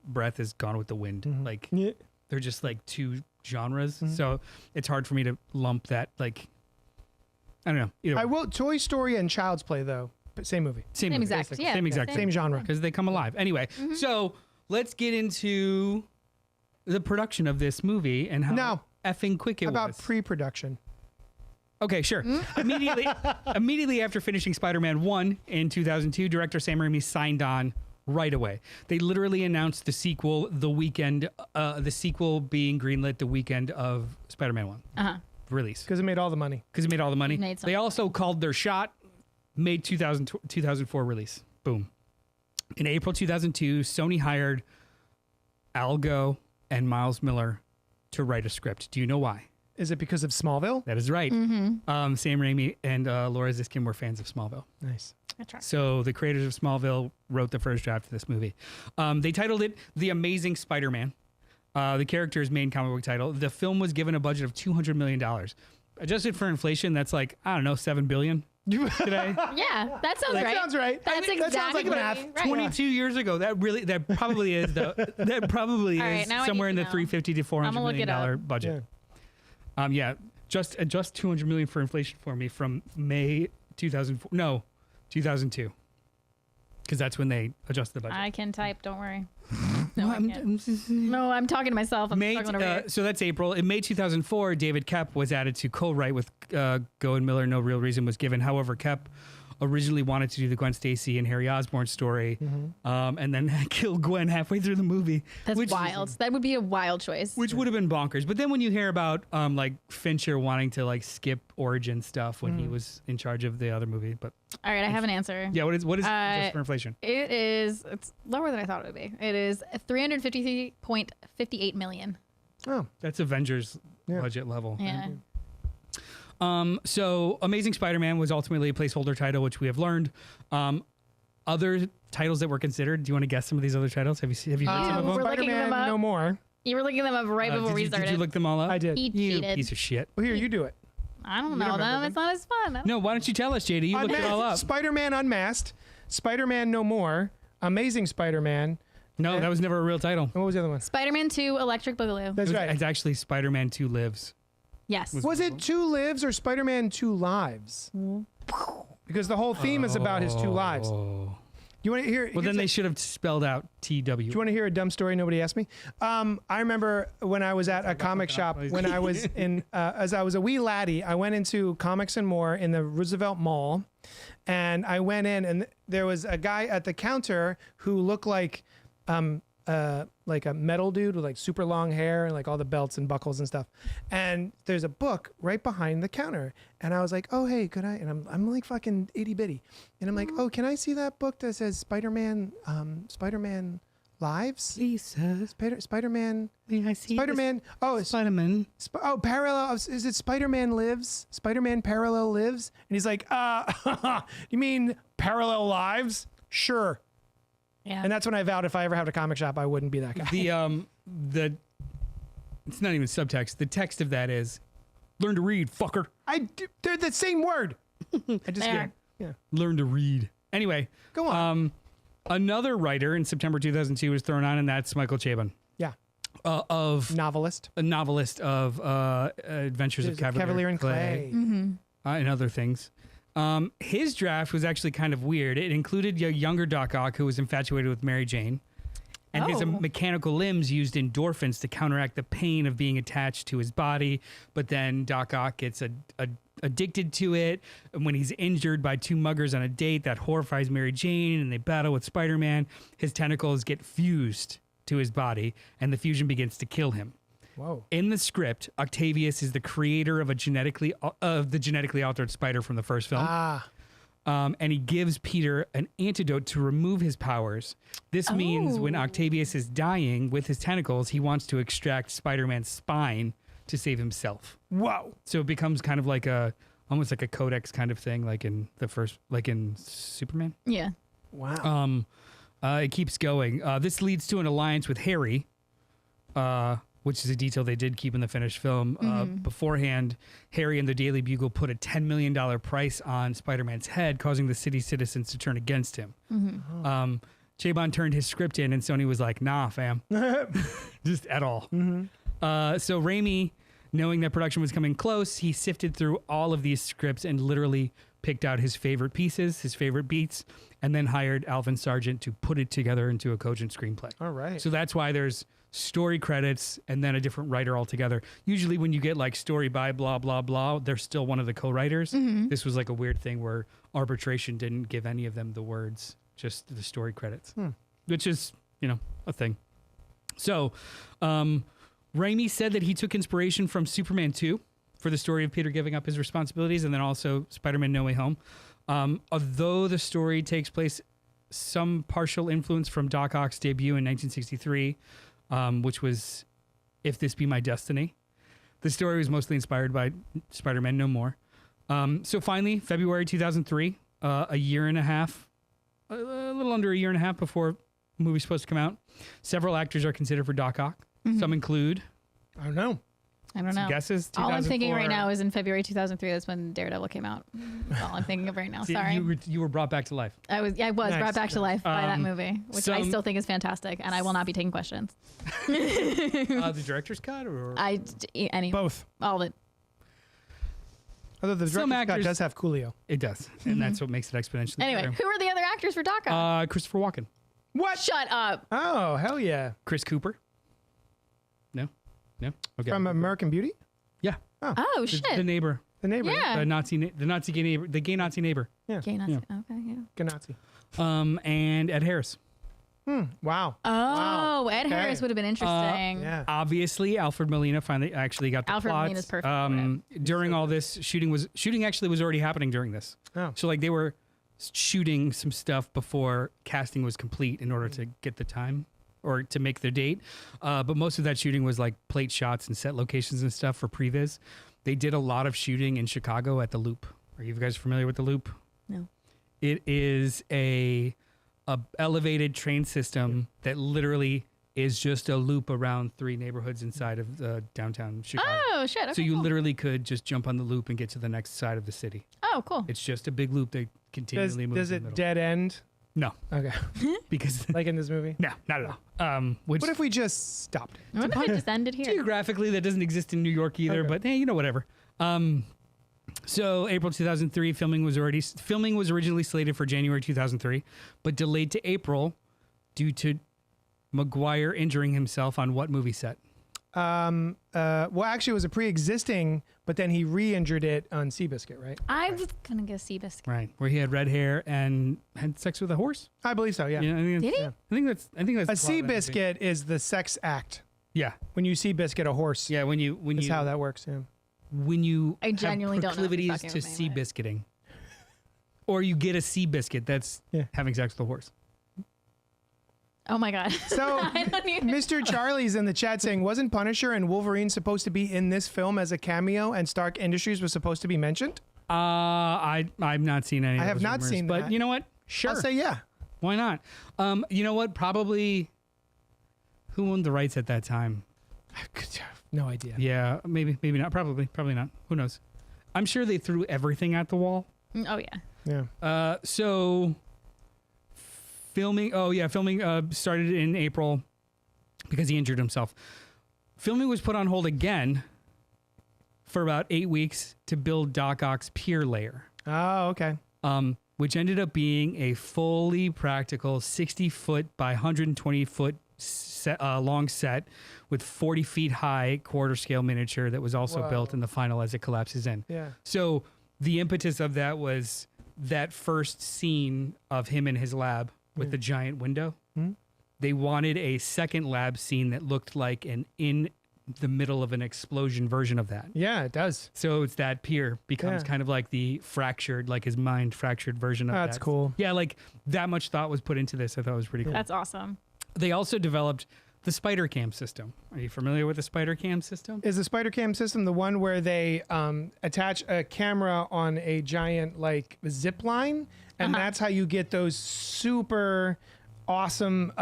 breath as Gone with the Wind. Like they're just like 2 genres. So it's hard for me to lump that. Like I don't know. Either I way. will. Toy Story and Child's Play though, but same movie, Same Same movie, exact. basically. Yeah. Same exact. same genre. Because they come alive. Anyway, so let's get into the production of this movie and how No. effing quick it About was. pre-production. Okay, sure. Immediately after finishing Spider-Man 1 in 2002, director Sam Raimi signed on right away. They literally announced the sequel the weekend, the sequel being greenlit the weekend of Spider-Man 1 release. Because it made all the money. Because it made all the money. Made so They much also called their shot, made 2004 release. Boom. In April 2002, Sony hired Al Gough and Miles Miller to write a script. Do you know why? Is it because of Smallville? That is right. Sam Raimi and Laura Ziskin were fans of Smallville. Nice. I try. So the creators of Smallville wrote the first draft of this movie. They titled it The Amazing Spider-Man, the character's main comic book title. The film was given a budget of $200 million. Adjusted for inflation, that's like, I don't know, $7 billion today. Yeah, that sounds That right. sounds right. That's That sounds like exactly math. right. 22 years ago, that probably is that probably All right, is now I somewhere in need the to know. $350 to $400 I'ma look million it up. budget. Just adjust 200 million for inflation for me from May 2004. No, 2002, because that's when they adjusted the budget. I can type. Don't worry. No, I can't. No, I'm talking to myself. I'm struggling over here. So that's April. In May 2004, David Koepp was added to co-write with Gough and Miller. No real reason was given. However, Koepp originally wanted to do the Gwen Stacy and Harry Osborn story, and then killed Gwen halfway through the movie. That's wild. That would be a wild choice. Which would have been bonkers. But then when you hear about like Fincher wanting to like skip origin stuff when he was in charge of the other movie, but All right, I have an answer. yeah, what is just for inflation? It's lower than I thought it would be. It is 353.58 million. Oh, That's Avengers Yeah. budget level. Yeah. So Amazing Spider-Man was ultimately a placeholder title, which we have learned. Other titles that were considered. Do you want to guess some of these other titles? Have you read some of them? We're looking Spider-Man them up. No More. You were looking them up right before we started. Did you look them all up? I did. He You cheated. piece of shit. Well, here, you do it. I don't You know don't remember them. It's not as fun. No, why don't you tell us, JD? You looked it all up. Spider-Man Unmasked, Spider-Man No More, Amazing Spider-Man. No, that was never a real title. And what was the other one? Spider-Man 2 Electric Boogaloo. That's right. It's actually Spider-Man 2 Lives. Yes. Was it 2 Lives or Spider-Man 2 Lives? Because the whole theme is about his 2 lives. Oh. You want to hear? Well, then they should have spelled out TW. Do you want to hear a dumb story nobody asked me? I remember when I was at a comic shop, when I was in, as I was a wee laddie, I went into Comics and More in the Roosevelt Mall, and I went in, and there was a guy at the counter who looked like a metal dude with like super long hair and like all the belts and buckles and stuff. And there's a book right behind the counter, and I was like, "Oh, hey, could I?" And I'm like fucking itty bitty, and I'm like, "Oh, can I see that book that says Spider-Man Lives? Lisa, Spider-Man, may I see Spider-Man. Oh, it's Spider-Man. Parallel. Is it Spider-Man Lives? Spider-Man Parallel Lives?" And he's like, "You mean Parallel Lives? Sure." Yeah. And that's when I vowed if I ever had a comic shop, I wouldn't be that guy. The it's not even subtext. The text of that is, learn to read, fucker. They're the same word. I just They are. yeah. Learn to read. Anyway, Go on. another writer in September 2002 was thrown on, and that's Michael Chabon. Yeah. Of Novelist. a novelist of Adventures of Cavalier and Clay. And other things. His draft was actually kind of weird. It included a younger Doc Ock who was infatuated with Mary Jane. and his Oh. mechanical limbs used endorphins to counteract the pain of being attached to his body. But then Doc Ock gets addicted to it. And when he's injured by two muggers on a date, that horrifies Mary Jane, and they battle with Spider-Man. His tentacles get fused to his body, and the fusion begins to kill him. Whoa. In the script, Octavius is the creator of the genetically altered spider from the first film. And he gives Peter an antidote to remove his powers. This means when Octavius is dying with his tentacles, he wants to extract Spider-Man's spine to save himself. Whoa. So it becomes kind of like almost like a codex kind of thing, like in Superman. Yeah. Wow. It keeps going. This leads to an alliance with Harry, which is a detail they did keep in the finished film. Beforehand, Harry and the Daily Bugle put a $10 million price on Spider-Man's head, causing the city's citizens to turn against him. Chabon turned his script in, and Sony was like, nah, fam. Just at all. So Raimi, knowing that production was coming close, he sifted through all of these scripts and literally picked out his favorite pieces, his favorite beats, and then hired Alvin Sargent to put it together into a cogent screenplay. All right. So that's why there's story credits and then a different writer altogether. Usually when you get like story by blah, blah, blah, they're still one of the co-writers. This was like a weird thing where Arbitration didn't give any of them the words, just the story credits, which is, a thing. So Raimi said that he took inspiration from Superman 2 for the story of Peter giving up his responsibilities, and then also Spider-Man No Way Home. Although the story takes place some partial influence from Doc Ock's debut in 1963, which was If This Be My Destiny. The story was mostly inspired by Spider-Man No More. So finally, February 2003, a little under a year and a half before the movie's supposed to come out, several actors are considered for Doc Ock. Some include... I don't know. I don't know. Guesses? All I'm thinking 2004. right now is in February 2003. That's when Daredevil came out. That's all I'm thinking of right now. Sorry. You were brought back to life. I was Nice. brought back to life by that movie, which I some- still think is fantastic, and I will not be taking questions. The director's cut? Or Any Both. all of it. Although the Some director's cut actors- does have Coolio. It does. And that's what makes it exponentially Anyway, better. who are the other actors for Doc Ock? Christopher Walken. What? Shut up. Oh, hell yeah. Chris Cooper. No? Okay. From American Beauty? yeah. Oh shit. The neighbor. The neighbor. Yeah. The gay Nazi neighbor. Gay Nazi. Okay, yeah. Ganazzi. And Ed Harris. Wow. Oh, Ed Okay. Harris would have been interesting. Yeah. Obviously, Alfred Molina finally actually got the Alfred plot. Molina's perfect for it. During all this, shooting actually was already happening during this. Oh. So like they were shooting some stuff before casting was complete in order to get the time or to make their date. But most of that shooting was like plate shots and set locations and stuff for previs. They did a lot of shooting in Chicago at the Loop. Are you guys familiar with the Loop? No. It is a elevated train system that literally is just a loop around 3 neighborhoods inside of downtown Chicago. Oh shit. Okay, So you cool. literally could just jump on the loop and get to the next side of the city. Oh, cool. It's just a big loop that continually moves Does in it the middle. dead end? No, Okay. because Like in this movie? no, not at all. Which What if we just stopped? What if I just ended here? geographically that doesn't exist in New York either, Okay. but hey, whatever. So April 2003, filming was originally slated for January 2003, but delayed to April due to Maguire injuring himself on what movie set? Well, actually, it was a pre-existing, but then he re-injured it on Seabiscuit, right? I was gonna go Seabiscuit. Right, where he had red hair and had sex with a horse. I believe so. Yeah. I think Did he? Yeah. I think that's. A the plot of that movie. Seabiscuit is the sex act. Yeah, When you Seabiscuit a horse, yeah. When that's how that works. Yeah. when you I genuinely have don't know if you're proclivities fucking to with me, sea but- biscuiting, or you get a sea biscuit, that's Yeah. having sex with a horse. Oh my god. So, I don't even. Mr. Charlie's in the chat saying, wasn't Punisher and Wolverine supposed to be in this film as a cameo, and Stark Industries was supposed to be mentioned? I've not seen any. I of have those not rumors, seen but that. you know what? Sure, I'll say yeah. why not? You know what? Probably. Who owned the rights at that time? No idea. Yeah, maybe not. Probably not. Who knows? I'm sure they threw everything at the wall. Oh yeah. Yeah. So filming started in April because he injured himself. Filming was put on hold again for about 8 weeks to build Doc Ock's pier layer, Oh, okay. which ended up being a fully practical 60-foot by 120-foot long set with 40 feet high quarter scale miniature that was also Whoa. built in the final as it collapses in. Yeah. So the impetus of that was that first scene of him in his lab with the giant window. Hmm? They wanted a second lab scene that looked like an in the middle of an explosion version of that. Yeah, it does. So it's that Pier becomes Yeah. kind of like the fractured, like his mind fractured version of that. That's cool. Yeah, like that much thought was put into this. I thought it was pretty cool. That's awesome. They also developed the Spider Cam system. Are you familiar with the Spider Cam system? Is the Spider Cam system the one where they attach a camera on a giant like zip line, and that's how you get those super awesome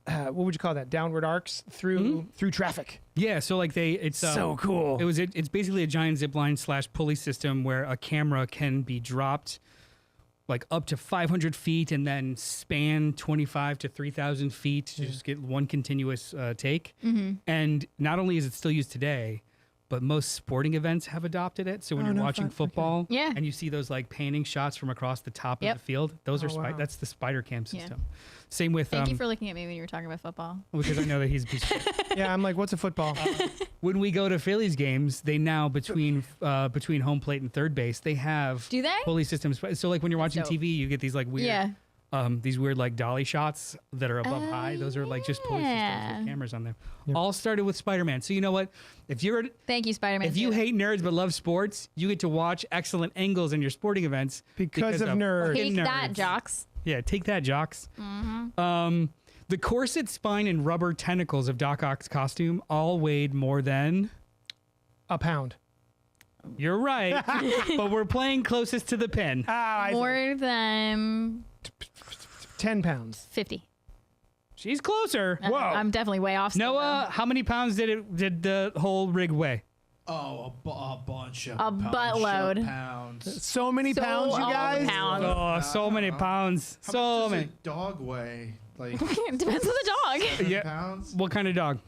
what would you call that? Downward arcs through traffic. Yeah, so like it's So cool. It's basically a giant zip line / pulley system where a camera can be dropped like up to 500 feet and then span 25 to 3,000 feet to just get one continuous take. And not only is it still used today, but most sporting events have adopted it. So when Oh, you're no watching fun. football Yeah. and you see those like panning shots from across the top Yep. of the field, those are Oh, wow. that's the Spider Cam Yeah. system. Same with Thank you for looking at me when you were talking about football. because I know that he's a piece of shit. Yeah, I'm like, what's a football? When we go to Phillies games, they now between home plate and third base, they have Do they? pulley systems. So like when you're watching dope. TV, you get these like weird Yeah. these weird like dolly shots that are above high. Those are like just pulley systems yeah. with cameras on them. All started with Spider-Man. So you know what? If you Spider-Man. hate nerds but love sports, you get to watch excellent angles in your sporting events Because of nerds. Take fucking that, nerds. jocks. Yeah, take that, jocks. The corset, spine, and rubber tentacles of Doc Ock's costume all weighed more than. A pound. You're right, but we're playing closest to the pin. More than 10 pounds. 50. She's closer. Whoa. I'm definitely way off. still, Noah, how many pounds did the whole rig weigh? Oh, a bunch of A buttload. pounds. So many So pounds, you all guys. pounds. Oh, so many pounds. How So much many. does a dog weigh? Like It depends on the dog. 7 Yeah. pounds? What kind of dog?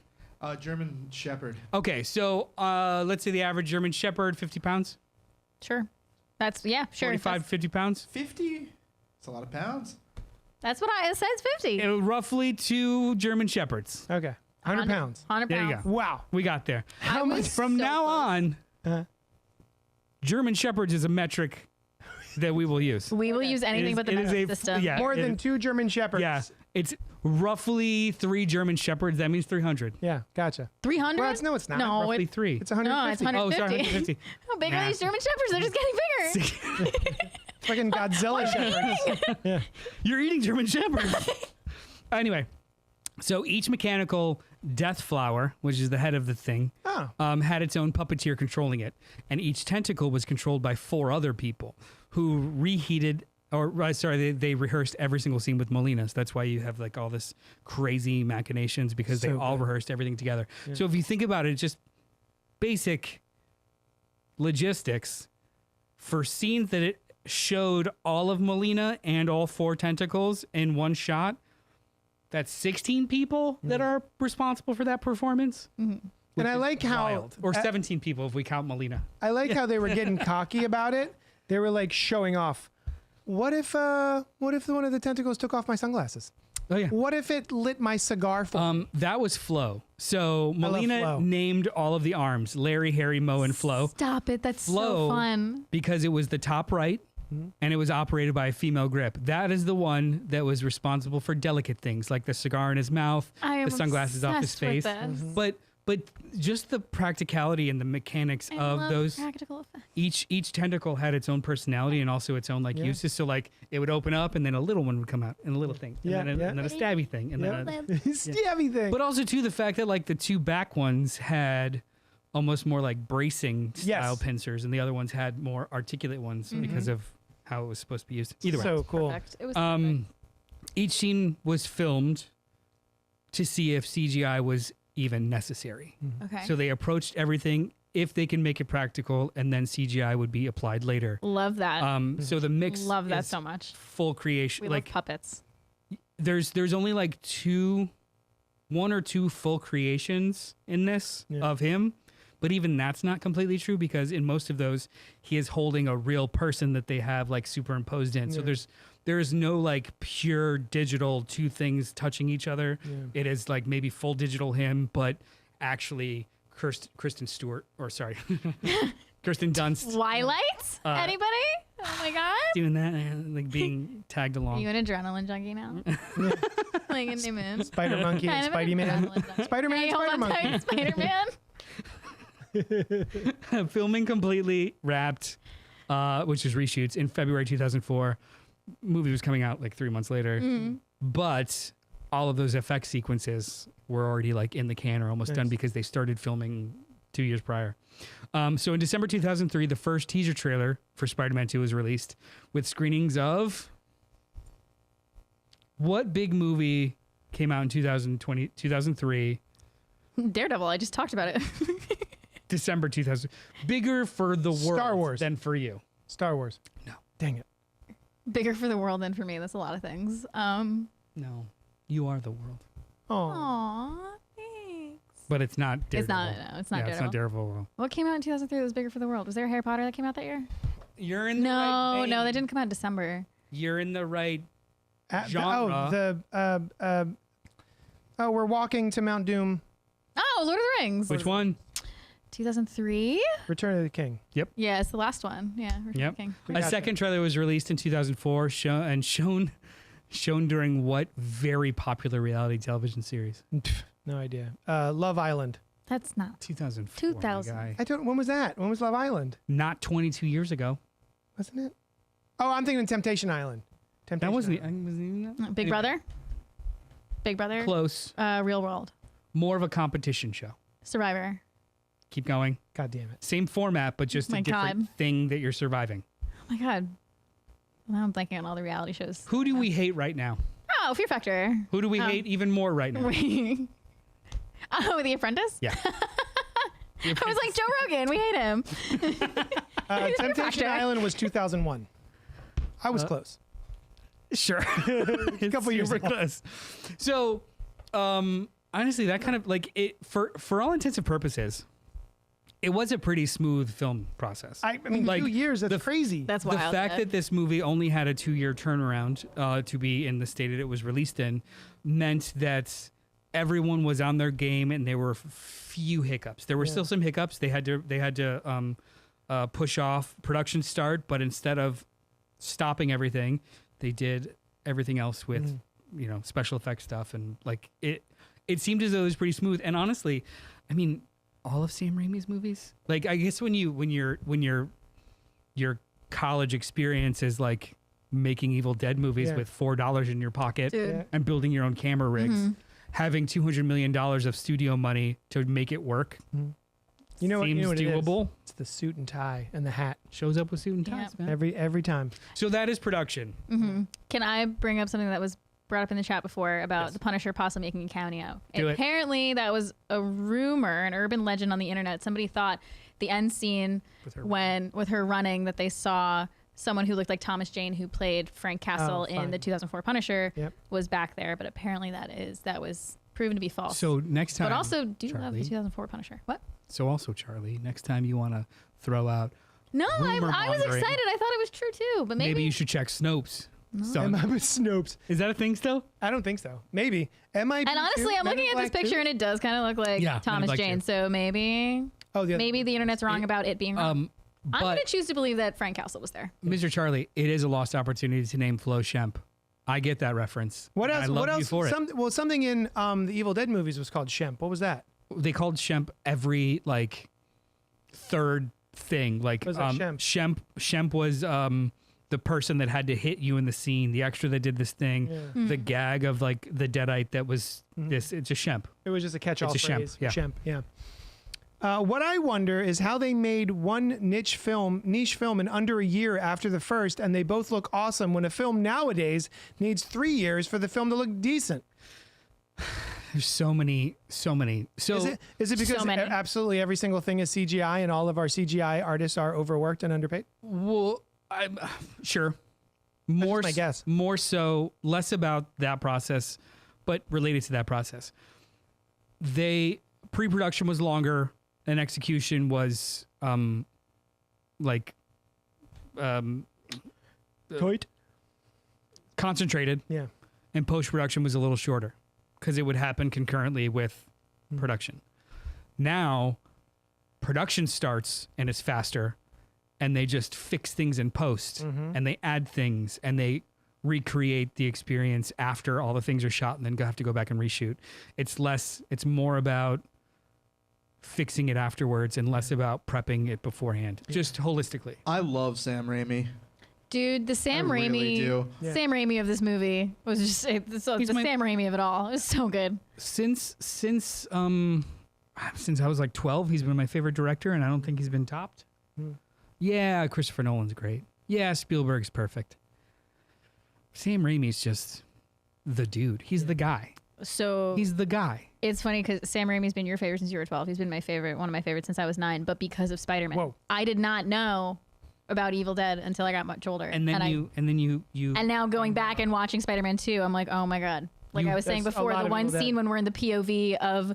German Shepherd. Okay, so let's say the average German Shepherd, 50 pounds? Sure. That's, yeah, sure. 45, 50 pounds? 50? It's a lot of pounds. That's what it says 50. Roughly 2 German Shepherds. Okay. 100 pounds. 100 There you pounds. go. Wow. We got there. How much? From now on, Uh, German Shepherds is a metric that we will use. We will use anything but the it is metric a- system. yeah. more than it- 2 German Shepherds. Yeah, it's roughly 3 German Shepherds. That means 300. Yeah, gotcha. 300? Well, no, it's not. No, Roughly it, 3. It's 150. no, it's 150. Oh, sorry, 150. How big Nah. are these German Shepherds? They're just getting bigger. Fucking Godzilla Shepherds. You're eating German Shepherds. Anyway, so each mechanical death flower, which is the head of the thing, Oh. had its own puppeteer controlling it, and each tentacle was controlled by 4 other people who reheated. They rehearsed every single scene with Molina. So that's why you have like all this crazy machinations because they So all good. rehearsed everything together. So if you think about it, just basic logistics for scenes that it showed all of Molina and all 4 tentacles in one shot. That's 16 people that are responsible for that performance. And I like how Wild. Or 17 people if we count Molina. I like how they were getting cocky about it. They were like showing off. What if one of the tentacles took off my sunglasses? Oh yeah. What if it lit my cigar for That was Flo. So love Molina Flo. named all of the arms: Larry, Harry, Mo, and Flo, Stop it. That's Flo. so fun. because it was the top right, and it was operated by a female grip. That is the one that was responsible for delicate things like the cigar in his mouth, I am the sunglasses off his obsessed with face. this. But just the practicality and the mechanics I of love those. practical effects. Each tentacle had its own personality and also its own like Yeah. uses. So like it would open up and then a little one would come out and a little thing, and, Yeah, then, yeah. and then a stabby thing, and Yeah. then. stabby thing. But also too the fact that like the 2 back ones had almost more like bracing style Yes. pincers, and the other ones had more articulate ones because of how it was supposed to be used. Either way, so cool. Perfect. It was perfect. each scene was filmed to see if CGI was even necessary. Okay. So they approached everything if they can make it practical, and then CGI would be applied later. Love that. So the mix Love that is so much. full creation. We like love puppets. there's only like 1 or 2 full creations in this Yeah. of him, But even that's not completely true because in most of those, he is holding a real person that they have like superimposed in. So there is no like pure digital two things touching each other. Yeah. It is like maybe full digital him, but actually Kristen Stewart, or sorry, Kirsten Dunst Twilight? Anybody? Oh my god. doing that, like being tagged Are along. you an adrenaline junkie now? Like in the moon. Spider Monkey and Spidey Man. Spider-Man and Spider Monkey. Spider-Man. Filming completely wrapped, which is reshoots in February 2004. Movie was coming out like 3 months later, but all of those effect sequences were already like in the can or almost done because they started filming 2 years prior. So in December 2003, the first teaser trailer for Spider-Man 2 was released with screenings of what big movie came out in 2003? Daredevil. I just talked about it. December 2000. Bigger for the world Star Wars. than for you. Star Wars. No. Dang it. Bigger for the world than for me. That's a lot of things. No. You are the world. Oh. Aw, thanks. But it's not Daredevil. It's not. No, it's not Yeah, Daredevil. it's not Daredevil. What came out in 2003 that was bigger for the world? Was there a Harry Potter that came out that year? You're in the No, right vein. no, that didn't come out in December. You're in the right Oh, we're walking to Mount Doom. Oh, Lord of the Rings. Which one? 2003? Return of the King. Yeah, it's the last one. Yeah. Return of Yep. the King. We A got second trailer was released in 2004 shown during what very popular reality television series? No idea. Love Island. That's not. 2004. my 2000. guy. When was that? When was Love Island? Not 22 years ago. Wasn't it? Oh, I'm thinking Temptation Island. That wasn't Island. even that? Big Brother? Big Brother? Close. Real World. More of a competition show. Survivor. Keep going. God damn it. Same format, but just My a different God. thing that you're surviving. Oh my God. Now I'm blanking on all the reality shows. Who do we hate right now? Oh, Fear Factor. Who do we hate even more right now? Oh, The Apprentice? Yeah. I was like, Joe Rogan, we hate him. Temptation Factor. Island was 2001. I was close. Sure. A couple years ago. close. So, honestly, that kind of like it for all intents and purposes, it was a pretty smooth film process. I mean, Like, 2 years, that's crazy. That's the wild. fact that this movie only had a 2-year turnaround to be in the state that it was released in meant that everyone was on their game and there were few hiccups. There were still some hiccups. They had to push off production start, but instead of stopping everything, they did everything else with special effects stuff, and like it seemed as though it was pretty smooth. And honestly, I mean, all of Sam Raimi's movies, like I guess when your college experience is like making Evil Dead movies with $4 in your pocket Dude. Yeah. and building your own camera rigs, having $200 million of studio money to make it work You know seems what it is? doable. It's the suit and tie and the hat. Shows up with suit and ties, man. Every time. So that is production. Can I bring up something that was brought up in the chat before about the Punisher possibly making a cameo? Do it. Apparently, that was a rumor, an urban legend on the internet. Somebody thought the end scene with her running that they saw someone who looked like Thomas Jane, who played Frank Castle in fine. the 2004 Punisher, Yep. was back there. But apparently, that was proven to be false. So next time, but also, do love Charlie. the 2004 Punisher. What? So also, Charlie, next time you want to throw out, No, I was Rumor-mongering. excited. I thought it was true too. But maybe you should check Snopes. So, Am I with Snopes? is that a thing still? I don't think so. Maybe. MIB. And honestly, I'm looking at this picture and it does kind of look like Yeah, Men in Thomas Black Jane. too. So maybe the the internet's wrong about it being wrong. I'm going But to choose to believe that Frank Castle was there. Mr. Charlie, it is a lost opportunity to name Flo Shemp. I get that reference. What and else? I love What you else? for it. Something in the Evil Dead movies was called Shemp. What was that? They called Shemp every like third thing. Like What was that, Shemp? Shemp was the person that had to hit you in the scene, the extra that did this thing, the gag of like the Deadite that was this. It's a Shemp. It was just a catch-all It's a Shemp, phrase. yeah. Shemp. Yeah. What I wonder is how they made one niche film in under a year after the first, and they both look awesome when a film nowadays needs 3 years for the film to look decent. There's so many. So Is it because So many. absolutely every single thing is CGI and all of our CGI artists are overworked and underpaid? well, I'm sure. just my guess. More so, less about that process, but related to that process. Pre-production was longer and execution was like Toit. concentrated, Yeah. and post-production was a little shorter because it would happen concurrently with production. Now production starts and it's faster, and they just fix things in post, and they add things, and they recreate the experience after all the things are shot, and then have to go back and reshoot. It's more about fixing it afterwards and less about prepping it beforehand, just holistically. I love Sam Raimi. Dude, the Sam I really Raimi, do. Yeah. Sam Raimi of this movie was just the Sam Raimi of it all. It was so good. Since I was like 12, he's been my favorite director, and I don't think he's been topped. Yeah, Christopher Nolan's great. Yeah, Spielberg's perfect. Sam Raimi's just the dude. He's the guy. So He's the guy. it's funny because Sam Raimi's been your favorite since you were 12. He's been my favorite, one of my favorites since I was 9. But because of Spider-Man, Whoa. I did not know about Evil Dead until I got much older. And then and now going back and watching Spider-Man 2, I'm like, oh my god. Like I was saying That's a before, lot the of one Evil Dead. scene when we're in the POV of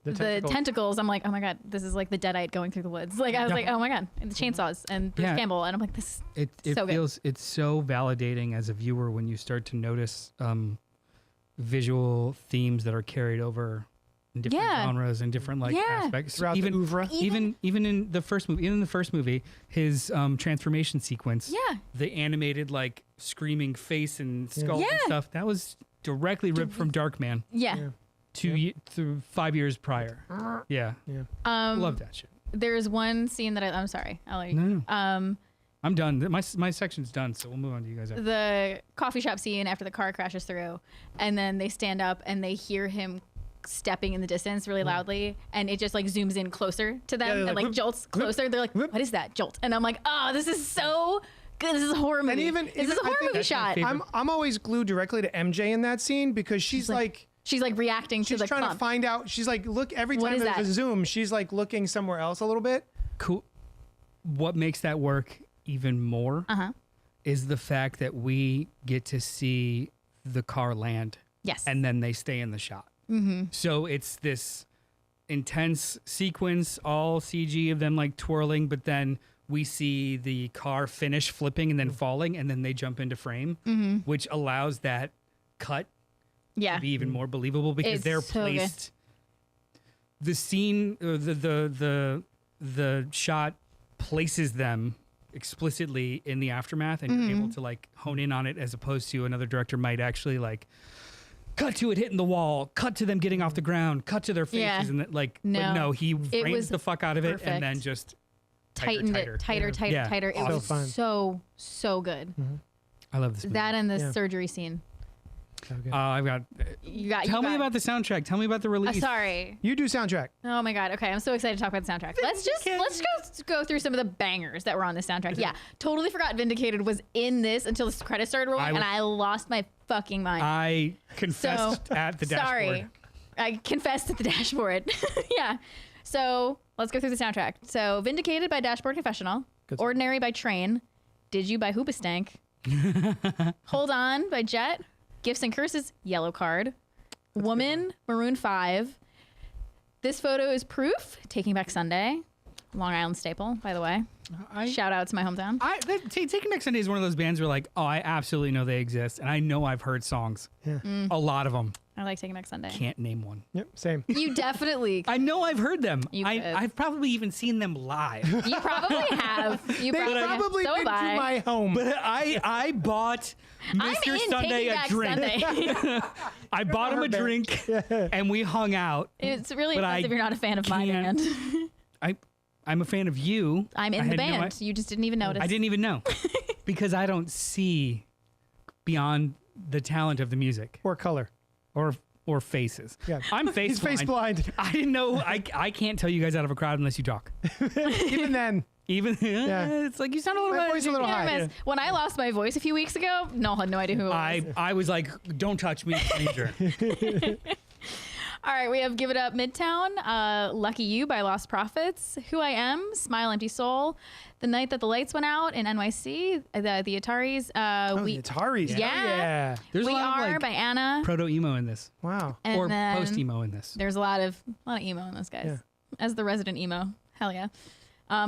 the tentacles. tentacles, I'm like, oh my god, this is like the Deadite going through the woods. Like I was like, oh my god, and the chainsaws and Bruce Yeah. Campbell, and I'm like, this. it So good. feels it's so validating as a viewer when you start to notice visual themes that are carried over in different Yeah. genres and different like Yeah. aspects. Throughout the oeuvre. even in the first movie, his transformation sequence, Yeah. the animated like screaming face and skull and Yeah. stuff, that was directly ripped from Darkman Yeah. Yeah. through 5 years prior. Yeah, love that shit. There's one scene that I'm sorry. I'll let you. No. I'm done. My section's done, so we'll move on to you guys. After. The coffee shop scene after the car crashes through, and then they stand up and they hear him stepping in the distance really loudly, and it just like zooms in closer to them they're and like, like whoop, jolts closer. They're like, whoop. what is that jolt? And I'm like, oh, this is so good. This is a horror movie. even- this even is a I horror think movie that's my shot. favorite. I'm always glued directly to MJ in that scene because she's like She's like reacting to she's the trying clump. to find out. She's like, look, every What time is there's a that? zoom, she's like looking somewhere else a little bit. Cool. What makes that work even more is the fact that we get to see the car land, Yes. and then they stay in the shot. So it's this intense sequence, all CG of them like twirling, but then we see the car finish flipping and then falling, and then they jump into frame, which allows that cut yeah. to be even more believable because It's they're so good. placed. The scene, the shot places them explicitly in the aftermath, and you're able to like hone in on it, as opposed to another director might actually like cut to it hitting the wall, cut to them getting off the ground, cut to their faces, Yeah. and that, like, No. but no, he It frames was the fuck out of it, perfect. and then just Tightened tighter. it tighter, tighter, Yeah. tighter. It Awesome. was So fun. so good. I love this movie. That and the Yeah. surgery scene. So good. I've got. Tell me about the soundtrack. Tell me about the release. Sorry. You do soundtrack. Oh my god. Okay, I'm so excited to talk about the soundtrack. Let's go through some of the bangers that were on the soundtrack. Yeah, totally forgot Vindicated was in this until the credits started rolling, and I lost my fucking mind. I confessed at the dashboard. Sorry, I confessed at the dashboard. Yeah. So let's go through the soundtrack. So Vindicated by Dashboard Confessional, Good stuff. Ordinary by Train, Did You by Hoobastank, Hold On by Jet, Gifts and Curses, Yellow Card, Woman, Maroon 5. This photo is Proof, Taking Back Sunday, Long Island staple, by the way. Shout out to my hometown. Taking Back Sunday is one of those bands where like, oh, I absolutely know they exist, and I know I've heard songs. Yeah. A lot of them. I like Taking Back Sunday. Can't name one. Yep. Same. You definitely, I know I've heard them. You could. I've probably even seen them live. you probably have. You They probably, probably so been have to I. my home. But I bought I'm Mr. in Sunday Taking a Back drink. Sunday. I bought him a Her band. drink, and we hung out. It's really But offensive I if you're not a fan of my can't- band. I'm a fan of you. I'm in I the had no band. You just didn't even notice. I didn't even know because I don't see beyond the talent of the music Or color. or faces. Yeah. I'm face He's face blind. blind. I didn't know. I can't tell you guys out of a crowd unless you talk. Even then. Even it's like you sound a little My bit. voice a little You know what I high. miss? When I lost my voice a few weeks ago, no, I had no idea who it was. I was like, don't touch me, stranger. All right, we have Give It Up Midtown, Lucky You by Lost Prophets, Who I Am, Smile Empty Soul, The Night That the Lights Went Out in NYC, the Ataris. Oh, the Ataris. Yeah. Oh, yeah. There's We a lot Are of like by Anna. proto emo in this, Wow. And or then post emo in this. There's a lot of emo in this, guys. Yeah. as the resident emo. Hell yeah.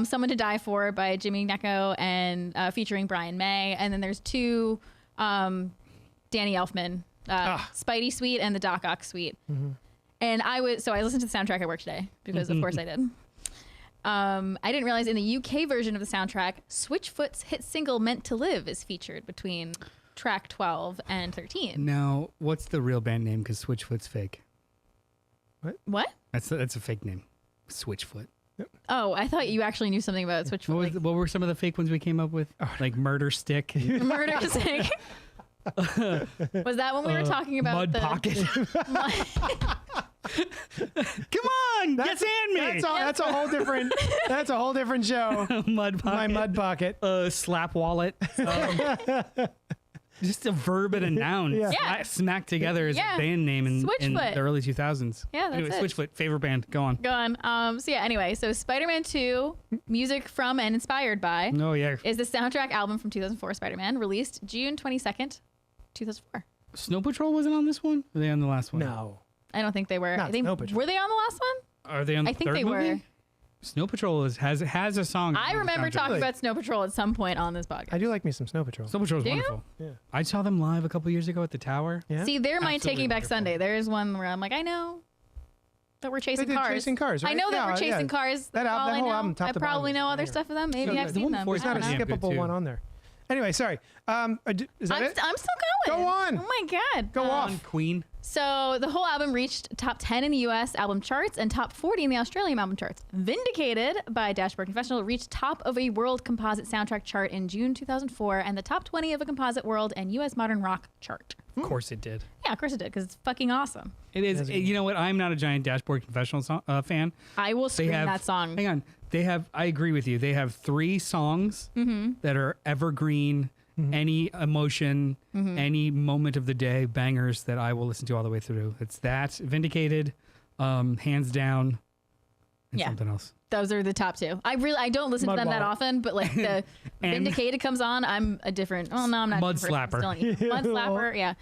Someone to Die For by Jimmy Necco and featuring Brian May. And then there's two Danny Elfman, Spidey Suite and the Doc Ock Suite. And I listened to the soundtrack at work today because of course I did. I didn't realize in the UK version of the soundtrack, Switchfoot's hit single Meant to Live is featured between track 12 and 13. Now, what's the real band name? Because Switchfoot's fake. What? That's a fake name. Switchfoot. Oh, I thought you actually knew something about Switchfoot. What were some of the fake ones we came up with? Like Murder Stick. Murder Stick. Was that when we were talking about Mud Pocket? Come on, yes, and me. That's a whole different. That's a whole different show. Mud Pocket. My Mud Pocket. Slap Wallet. Just a verb and a noun. Yeah. Smacked together as a band name in the early 2000s. Yeah, that's anyway, it. Switchfoot, favorite band. Go on. So Spider-Man 2, music from and inspired by, Oh, yeah. is the soundtrack album from 2004 Spider-Man, released June 22nd, 2004. Snow Patrol wasn't on this one? Or were they on the last one? No. I don't think they were. Not Snow Patrol. Were they on the last one? Are they on the I think third they movie? were. Snow Patrol has a song. I on the remember soundtrack. talking about Snow Patrol at some point on this podcast. I do like me some Snow Patrol. Snow Patrol is Do you? wonderful. Yeah. I saw them live a couple years ago at the Tower. Yeah. See, they're my Absolutely Taking Back wonderful. Sunday. There is one where I'm like, I know that we're chasing did cars. Chasing Cars, I right? know that Yeah, we're chasing yeah. cars. That That's all that I whole know. album, top I to bottom, probably is know other banger. stuff of them. Maybe Yeah, I've the seen one them. before I There's not a don't know. Yeah, good skippable too. one on there. Anyway, sorry. Is that I'm it? still going. Go on. Oh my God. Go On off. Queen. So the whole album reached top 10 in the US album charts and top 40 in the Australian album charts. Vindicated by Dashboard Confessional reached top of a world composite soundtrack chart in June 2004 and the top 20 of a composite world and US modern rock chart. Of course it did. Yeah, of course it did because it's fucking awesome. It is. You know what? I'm not a giant Dashboard Confessional fan. I will They scream have, that song. Hang on. I agree with you. They have 3 songs that are evergreen, any emotion, any moment of the day, bangers that I will listen to all the way through. It's that, Vindicated, Hands Down, and Yeah. something else. Those are the top 2. I don't listen Mud to them that Wallet. often, but like the And- Vindicated comes on, I'm a different. Oh no, I'm not. a Mud different person. Slapper. Still Mud Slapper, yeah.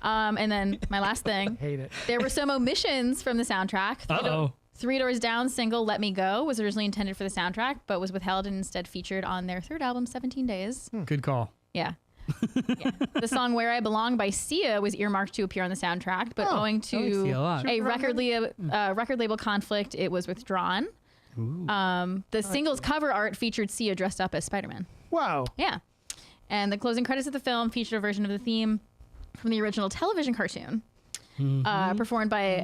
And then my last thing. Hate it. There were some omissions from the soundtrack. Uh-oh. Three Doors Down single "Let Me Go" was originally intended for the soundtrack, but was withheld and instead featured on their third album, 17 Days. Good call. Yeah. Yeah. The song "Where I Belong" by Sia was earmarked to appear on the soundtrack, but owing I like Sia a lot. to a record label conflict, it was withdrawn. The single's cover art featured Sia dressed up as Spider-Man. Wow. Yeah. And the closing credits of the film featured a version of the theme from the original television cartoon, performed by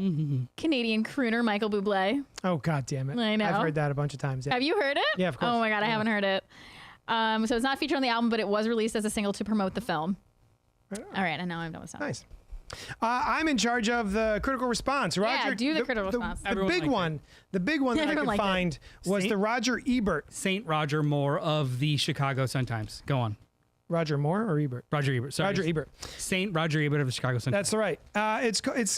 Canadian crooner Michael Bublé. Oh, God damn it. I know. I've heard that a bunch of times. Yeah. Have you heard it? Yeah, of course. Oh my God, I haven't heard it. So it's not featured on the album, but it was released as a single to promote the film. Right on. All right, and now I'm done with sound. Nice. I'm in charge of the critical response. Roger, do the critical response. The Everyone big liked one, the big one that I Everyone could liked it. find was Saint- the Roger Ebert. St. Roger Moore of the Chicago Sun-Times. Go on. Roger Moore or Ebert? Roger Ebert. Sorry. Roger Ebert. St. Roger Ebert of the Chicago Sun-Times. That's right.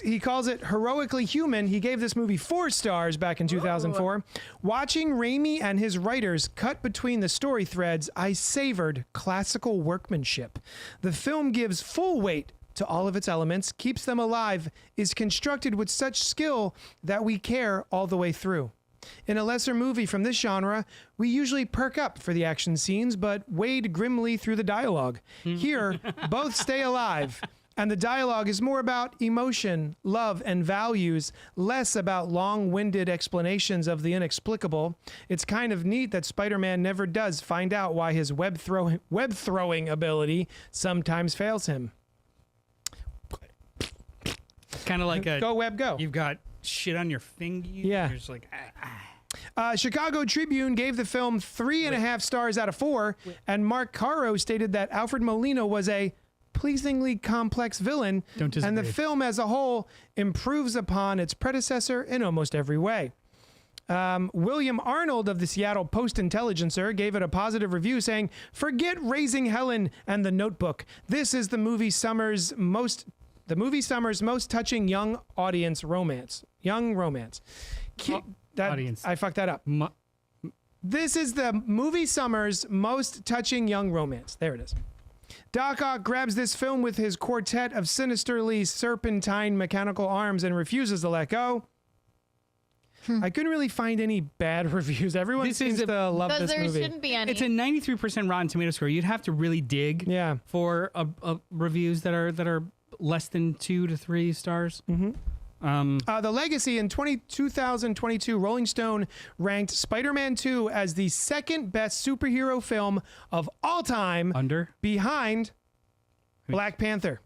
He calls it heroically human. He gave this movie 4 stars back in 2004. Watching Raimi and his writers cut between the story threads, I savored classical workmanship. The film gives full weight to all of its elements, keeps them alive, is constructed with such skill that we care all the way through. In a lesser movie from this genre, we usually perk up for the action scenes, but wade grimly through the dialogue. Here, both stay alive, and the dialogue is more about emotion, love, and values, less about long-winded explanations of the inexplicable. It's kind of neat that Spider-Man never does find out why his web-throwing ability sometimes fails him. Kind of like a... Go, web, go. You've got shit on your finger. Yeah. You're just like... ah. Chicago Tribune gave the film 3.5 stars out of 4, and Mark Caro stated that Alfred Molina was a pleasingly complex villain, Don't and the disagree. film as a whole improves upon its predecessor in almost every way. William Arnold of the Seattle Post-Intelligencer gave it a positive review saying, "Forget Raising Helen and The Notebook. This is the movie summer's most touching young audience romance. Young romance." Audience. I fucked that up. This is the movie summer's most touching young romance. There it is. Doc Ock grabs this film with his quartet of sinisterly serpentine mechanical arms and refuses to let go. I couldn't really find any bad reviews. Everyone This seems is to love Because this there movie. shouldn't be any. It's a 93% Rotten Tomato score. You'd have to really dig Yeah. for reviews that are less than 2 to 3 stars. The Legacy in 2022, Rolling Stone ranked Spider-Man 2 as the second best superhero film of all time, Under? behind Black Panther.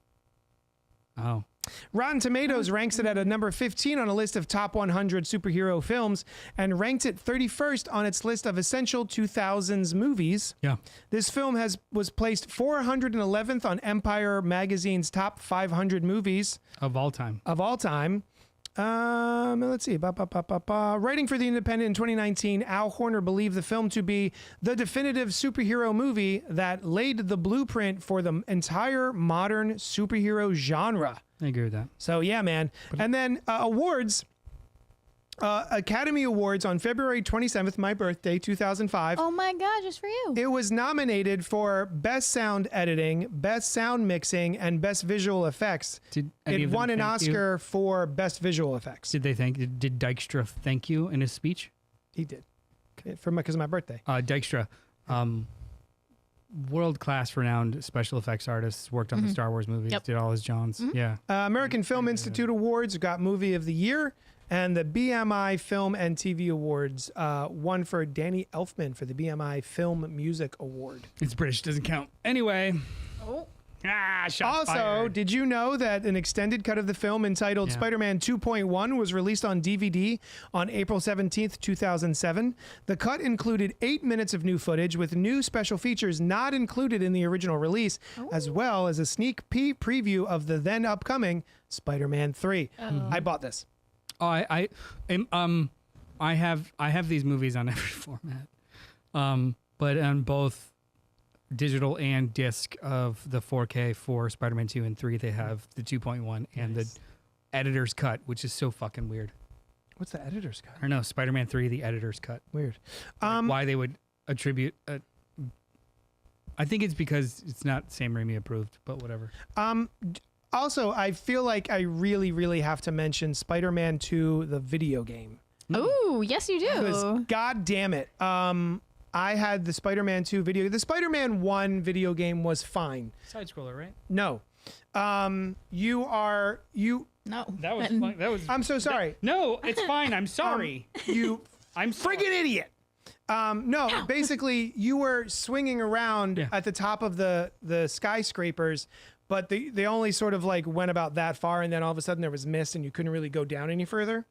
Oh. Rotten Tomatoes ranks it at a number 15 on a list of top 100 superhero films and ranked it 31st on its list of essential 2000s movies. Yeah. This film was placed 411th on Empire Magazine's top 500 movies Of all time. of all time. Let's see. Writing for The Independent in 2019, Al Horner believed the film to be the definitive superhero movie that laid the blueprint for the entire modern superhero genre. I agree with that. So yeah, man. And then awards. Academy Awards on February 27th, my birthday, 2005. Oh my God, just for you. It was nominated for Best Sound Editing, Best Sound Mixing, and Best Visual Effects. Did any It of them won an thank you? Oscar for Best Visual Effects. Did Dykstra thank you in his speech? He did. Because of my birthday. Dykstra, world-class renowned special effects artist, worked on the Star Wars movies, Yep. did all his Johns. Yeah. American Film Institute Awards got Movie of the Year, and the BMI Film and TV Awards won for Danny Elfman for the BMI Film Music Award. It's British, doesn't count. Anyway. Oh. Shots Also, fired. did you know that an extended cut of the film entitled Yeah. Spider-Man 2.1 was released on DVD on April 17th, 2007? The cut included 8 minutes of new footage with new special features not included in the original release, as well as a sneak preview of the then upcoming Spider-Man 3. I bought this. Oh, I have these movies on every format, but on both digital and disc of the 4K for Spider-Man 2 and 3, they have the 2.1 and the editor's cut, which is so fucking weird. What's the editor's cut? I don't know, Spider-Man 3, the editor's cut. Weird. Like why they would attribute. I think it's because it's not Sam Raimi approved, but whatever. Also, I feel like I really, really have to mention Spider-Man 2, the video game. Oh, yes, you Because, do. God damn it. I had the Spider-Man 2 video. The Spider-Man 1 video game was fine. Side scroller, right? No. No. That was fun. That was. I'm so sorry. No, it's fine. I'm sorry. You I'm friggin' idiot. No, basically you were swinging around Yeah. at the top of the skyscrapers, but they only sort of like went about that far, and then all of a sudden there was mist and you couldn't really go down any further.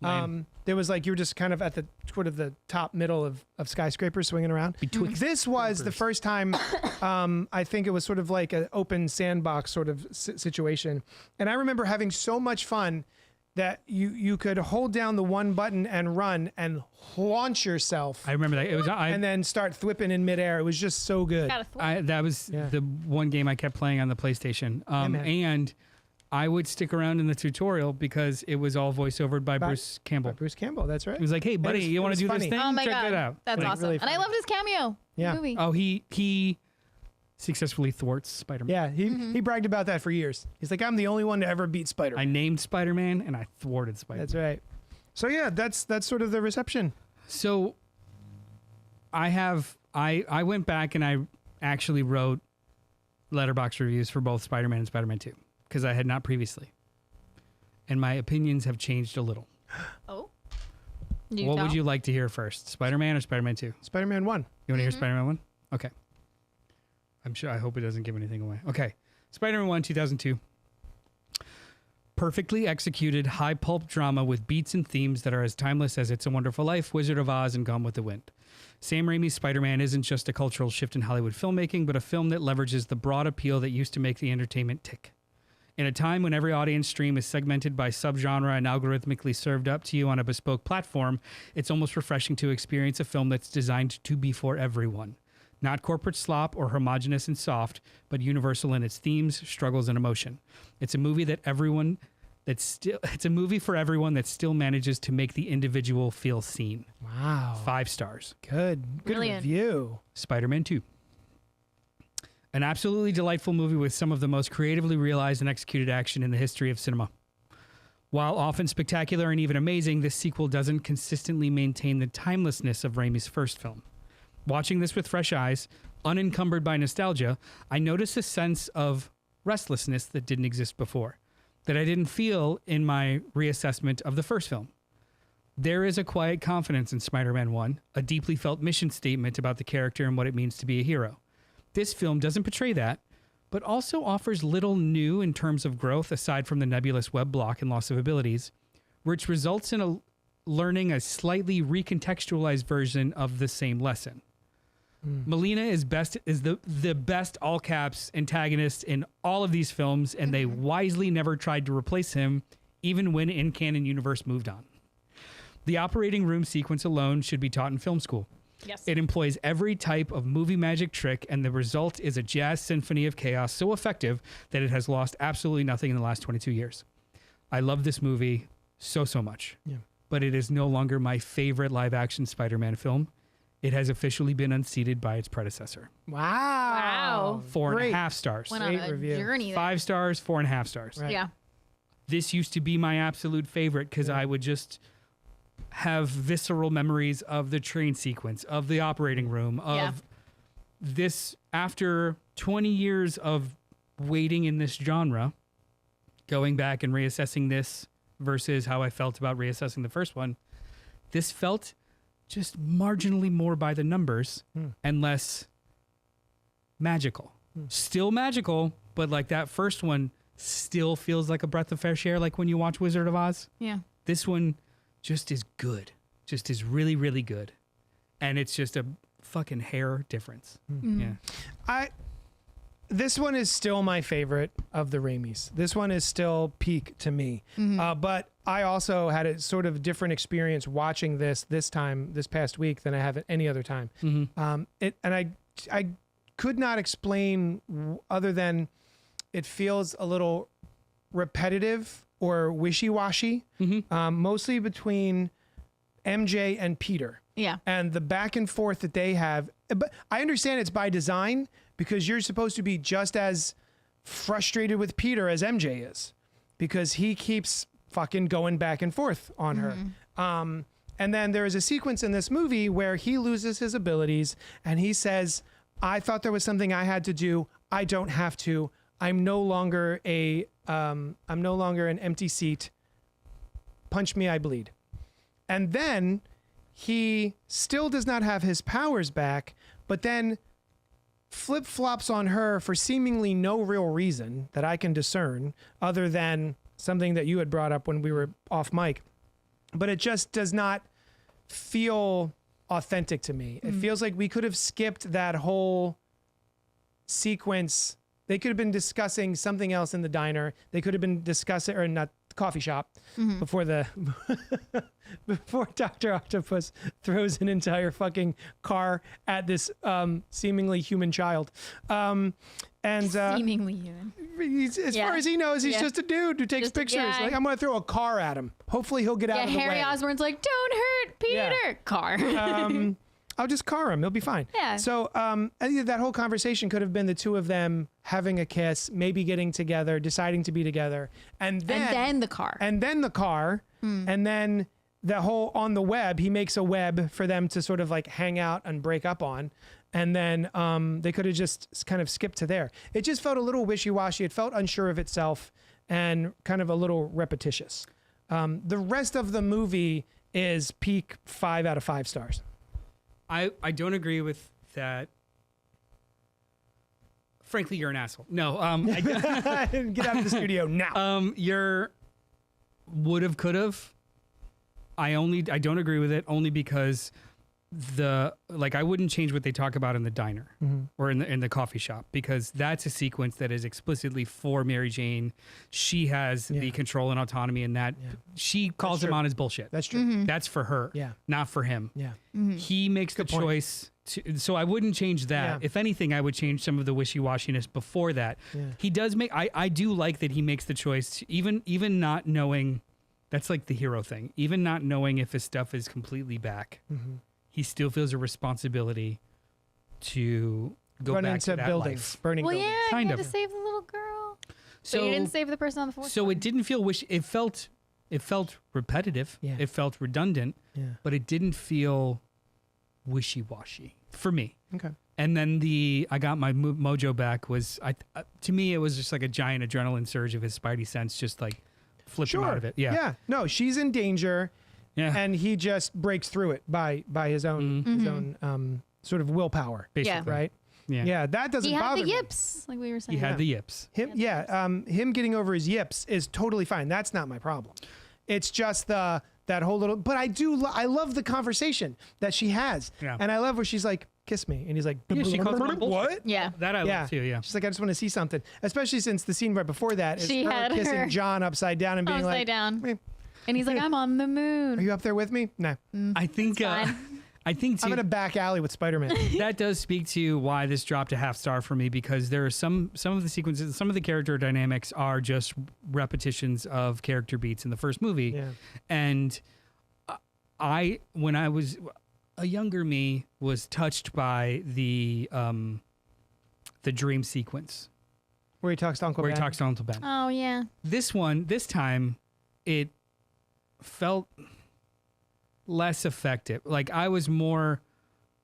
Lame. There was like you were just kind of at the sort of the top middle of skyscrapers swinging around. Betwixt This was the first time I think it was sort of like an open sandbox sort of situation. And I remember having so much fun that you could hold down the one button and run and launch yourself I remember that. It was. and then start thwipping in midair. It was just so good. Gotta thwip. That was Yeah. the one game I kept playing on the PlayStation. man. And I would stick around in the tutorial because it was all voiceovered by Bruce Campbell. Bruce Campbell, that's right. He was like, "Hey, buddy, was- you it want was to do funny. this thing? Oh my Check God. that out." That's Like, awesome. really And I funny. loved his cameo. Yeah. In the movie. Oh, he successfully thwarts Spider-Man. Yeah, he bragged about that for years. He's like, I'm the only one to ever beat I Spider-Man. named Spider-Man and I thwarted Spider-Man. That's right. So yeah, that's sort of the reception. So I went back and I actually wrote letterbox reviews for both Spider-Man and Spider-Man 2 because I had not previously. And my opinions have changed a little. Oh. What would you like to hear first? Spider-Man or Spider-Man 2? Spider-Man 1. You want to hear Spider-Man 1? Okay. I hope it doesn't give anything away. Okay. Spider-Man 1, 2002. Perfectly executed high pulp drama with beats and themes that are as timeless as It's a Wonderful Life, Wizard of Oz, and Gone with the Wind. Sam Raimi's Spider-Man isn't just a cultural shift in Hollywood filmmaking, but a film that leverages the broad appeal that used to make the entertainment tick. In a time when every audience stream is segmented by subgenre and algorithmically served up to you on a bespoke platform, it's almost refreshing to experience a film that's designed to be for everyone. Not corporate slop or homogenous and soft, but universal in its themes, struggles, and emotion. It's a movie it's a movie for everyone that still manages to make the individual feel seen. Wow. 5 stars. Good Brilliant. review. Spider-Man 2. An absolutely delightful movie with some of the most creatively realized and executed action in the history of cinema. While often spectacular and even amazing, this sequel doesn't consistently maintain the timelessness of Raimi's first film. Watching this with fresh eyes, unencumbered by nostalgia, I noticed a sense of restlessness that didn't exist before, that I didn't feel in my reassessment of the first film. There is a quiet confidence in Spider-Man 1, a deeply felt mission statement about the character and what it means to be a hero. This film doesn't portray that, but also offers little new in terms of growth aside from the nebulous web block and loss of abilities, which results in learning a slightly recontextualized version of the same lesson. Molina is the best all caps antagonist in all of these films, and they wisely never tried to replace him, even when in canon universe moved on. The operating room sequence alone should be taught in film school. Yes. It employs every type of movie magic trick, and the result is a jazz symphony of chaos so effective that it has lost absolutely nothing in the last 22 years. I love this movie so much, but it is no longer my favorite live-action Spider-Man film. It has officially been unseated by its predecessor. Wow. 4.5 stars. Went on Great a review. journey there. 5 stars, 4.5 stars. Right. Yeah. This used to be my absolute favorite because I would just have visceral memories of the train sequence, of the operating room, of this. After 20 years of waiting in this genre, going back and reassessing this versus how I felt about reassessing the first one, this felt just marginally more by the numbers and less magical. Still magical, but like that first one still feels like a breath of fresh air, like when you watch Wizard of Oz. Yeah. This one just is good. Just is really, really good. And it's just a fucking hair difference. Yeah. This one is still my favorite of the Raimis. This one is still peak to me. But I also had a sort of different experience watching this past week than I have at any other time. I could not explain other than it feels a little repetitive or wishy-washy, mostly between MJ and Peter. Yeah. And the back and forth that they have. But I understand it's by design because you're supposed to be just as frustrated with Peter as MJ is because he keeps fucking going back and forth on her. And then there is a sequence in this movie where he loses his abilities and he says, I thought there was something I had to do. I don't have to. I'm no longer an empty seat. Punch me, I bleed. And then he still does not have his powers back, but then flip-flops on her for seemingly no real reason that I can discern other than something that you had brought up when we were off mic. But it just does not feel authentic to me. It feels like we could have skipped that whole sequence. They could have been discussing something else in the diner. They could have been discussing, or not, coffee shop before Doctor Octopus throws an entire fucking car at this seemingly human child. Seemingly human. As far as he knows, he's just a dude who takes Just a pictures. guy. Like, I'm going to throw a car at him. Hopefully he'll get out of the Harry way. Osborn's like, don't hurt Peter. Yeah. Car. I'll just car him. He'll be fine. Yeah. So I think that whole conversation could have been the two of them having a kiss, maybe getting together, deciding to be together. And then the car. And then the car. And then the whole on the web, he makes a web for them to sort of like hang out and break up on. And then they could have just kind of skipped to there. It just felt a little wishy-washy. It felt unsure of itself and kind of a little repetitious. The rest of the movie is peak 5 out of 5 stars. I don't agree with that. Frankly, you're an asshole. No, Get out of the studio now. you're would've, could've. I don't agree with it only because I wouldn't change what they talk about in the diner or in the coffee shop because that's a sequence that is explicitly for Mary Jane. She has the control and autonomy in that. She calls him on his bullshit. That's true. That's for her, not for him. Yeah. He makes the point. choice. So I wouldn't change that. Yeah. If anything, I would change some of the wishy-washiness before that. Yeah. He does make. I do like that he makes the choice, even not knowing. That's like the hero thing. Even not knowing if his stuff is completely back, he still feels a responsibility to go Run back into to that buildings, life. burning well, buildings. yeah, Kind you had of. to save the little girl. So But you didn't save the person on the fourth So one. it didn't feel It felt It felt repetitive. Yeah. It felt redundant, Yeah. but it didn't feel wishy-washy for me. Okay. And then I got my mojo back was, to me, it was just like a giant adrenaline surge of his Spidey sense, just like flipped him out of it. Yeah. Yeah. No, she's in danger, Yeah. and he just breaks through it by his own sort of willpower. Basically. Right. Yeah. Yeah. That doesn't He had bother the me. yips, like we were saying. He had the yips. Him getting over his yips is totally fine. That's not my problem. It's just that whole little. But I love the conversation that she has, Yeah. and I love where she's like, "Kiss me," and he's like, Yeah, she calls him a bullshit. "What?" Yeah. That I Yeah. love too, yeah. She's like, "I just want to see something," especially since the scene right before that is She her had kissing her John upside down and being Upside like, down. "Eh, And he's like, I'm on the "Are moon. you up there with me?" No, I think fine. I think I'm too, in a back alley with Spider-Man. that does speak to why this dropped a half star for me, because there are some of the sequences, some of the character dynamics are just repetitions of character beats in the first movie. Yeah. And when I was a younger me, was touched by the dream sequence Where he talks to Uncle where Ben. he talks to Uncle Ben. Oh, yeah. This time, it felt less effective. Like I was more,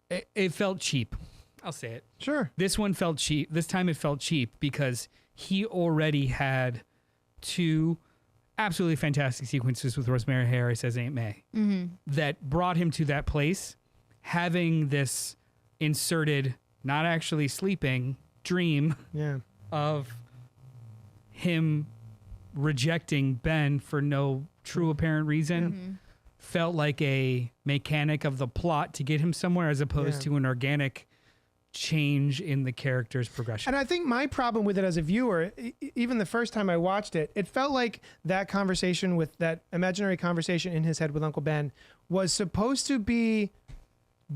it felt cheap. I'll say it. Sure. This one felt cheap. This time it felt cheap because he already had two absolutely fantastic sequences with Rosemary Harris as Aunt May that brought him to that place. Having this inserted, not actually sleeping, dream Yeah. of him rejecting Ben for no true apparent reason felt like a mechanic of the plot to get him somewhere, as opposed Yeah. to an organic change in the character's progression. And I think my problem with it as a viewer, even the first time I watched it, it felt like that conversation with that imaginary conversation in his head with Uncle Ben was supposed to be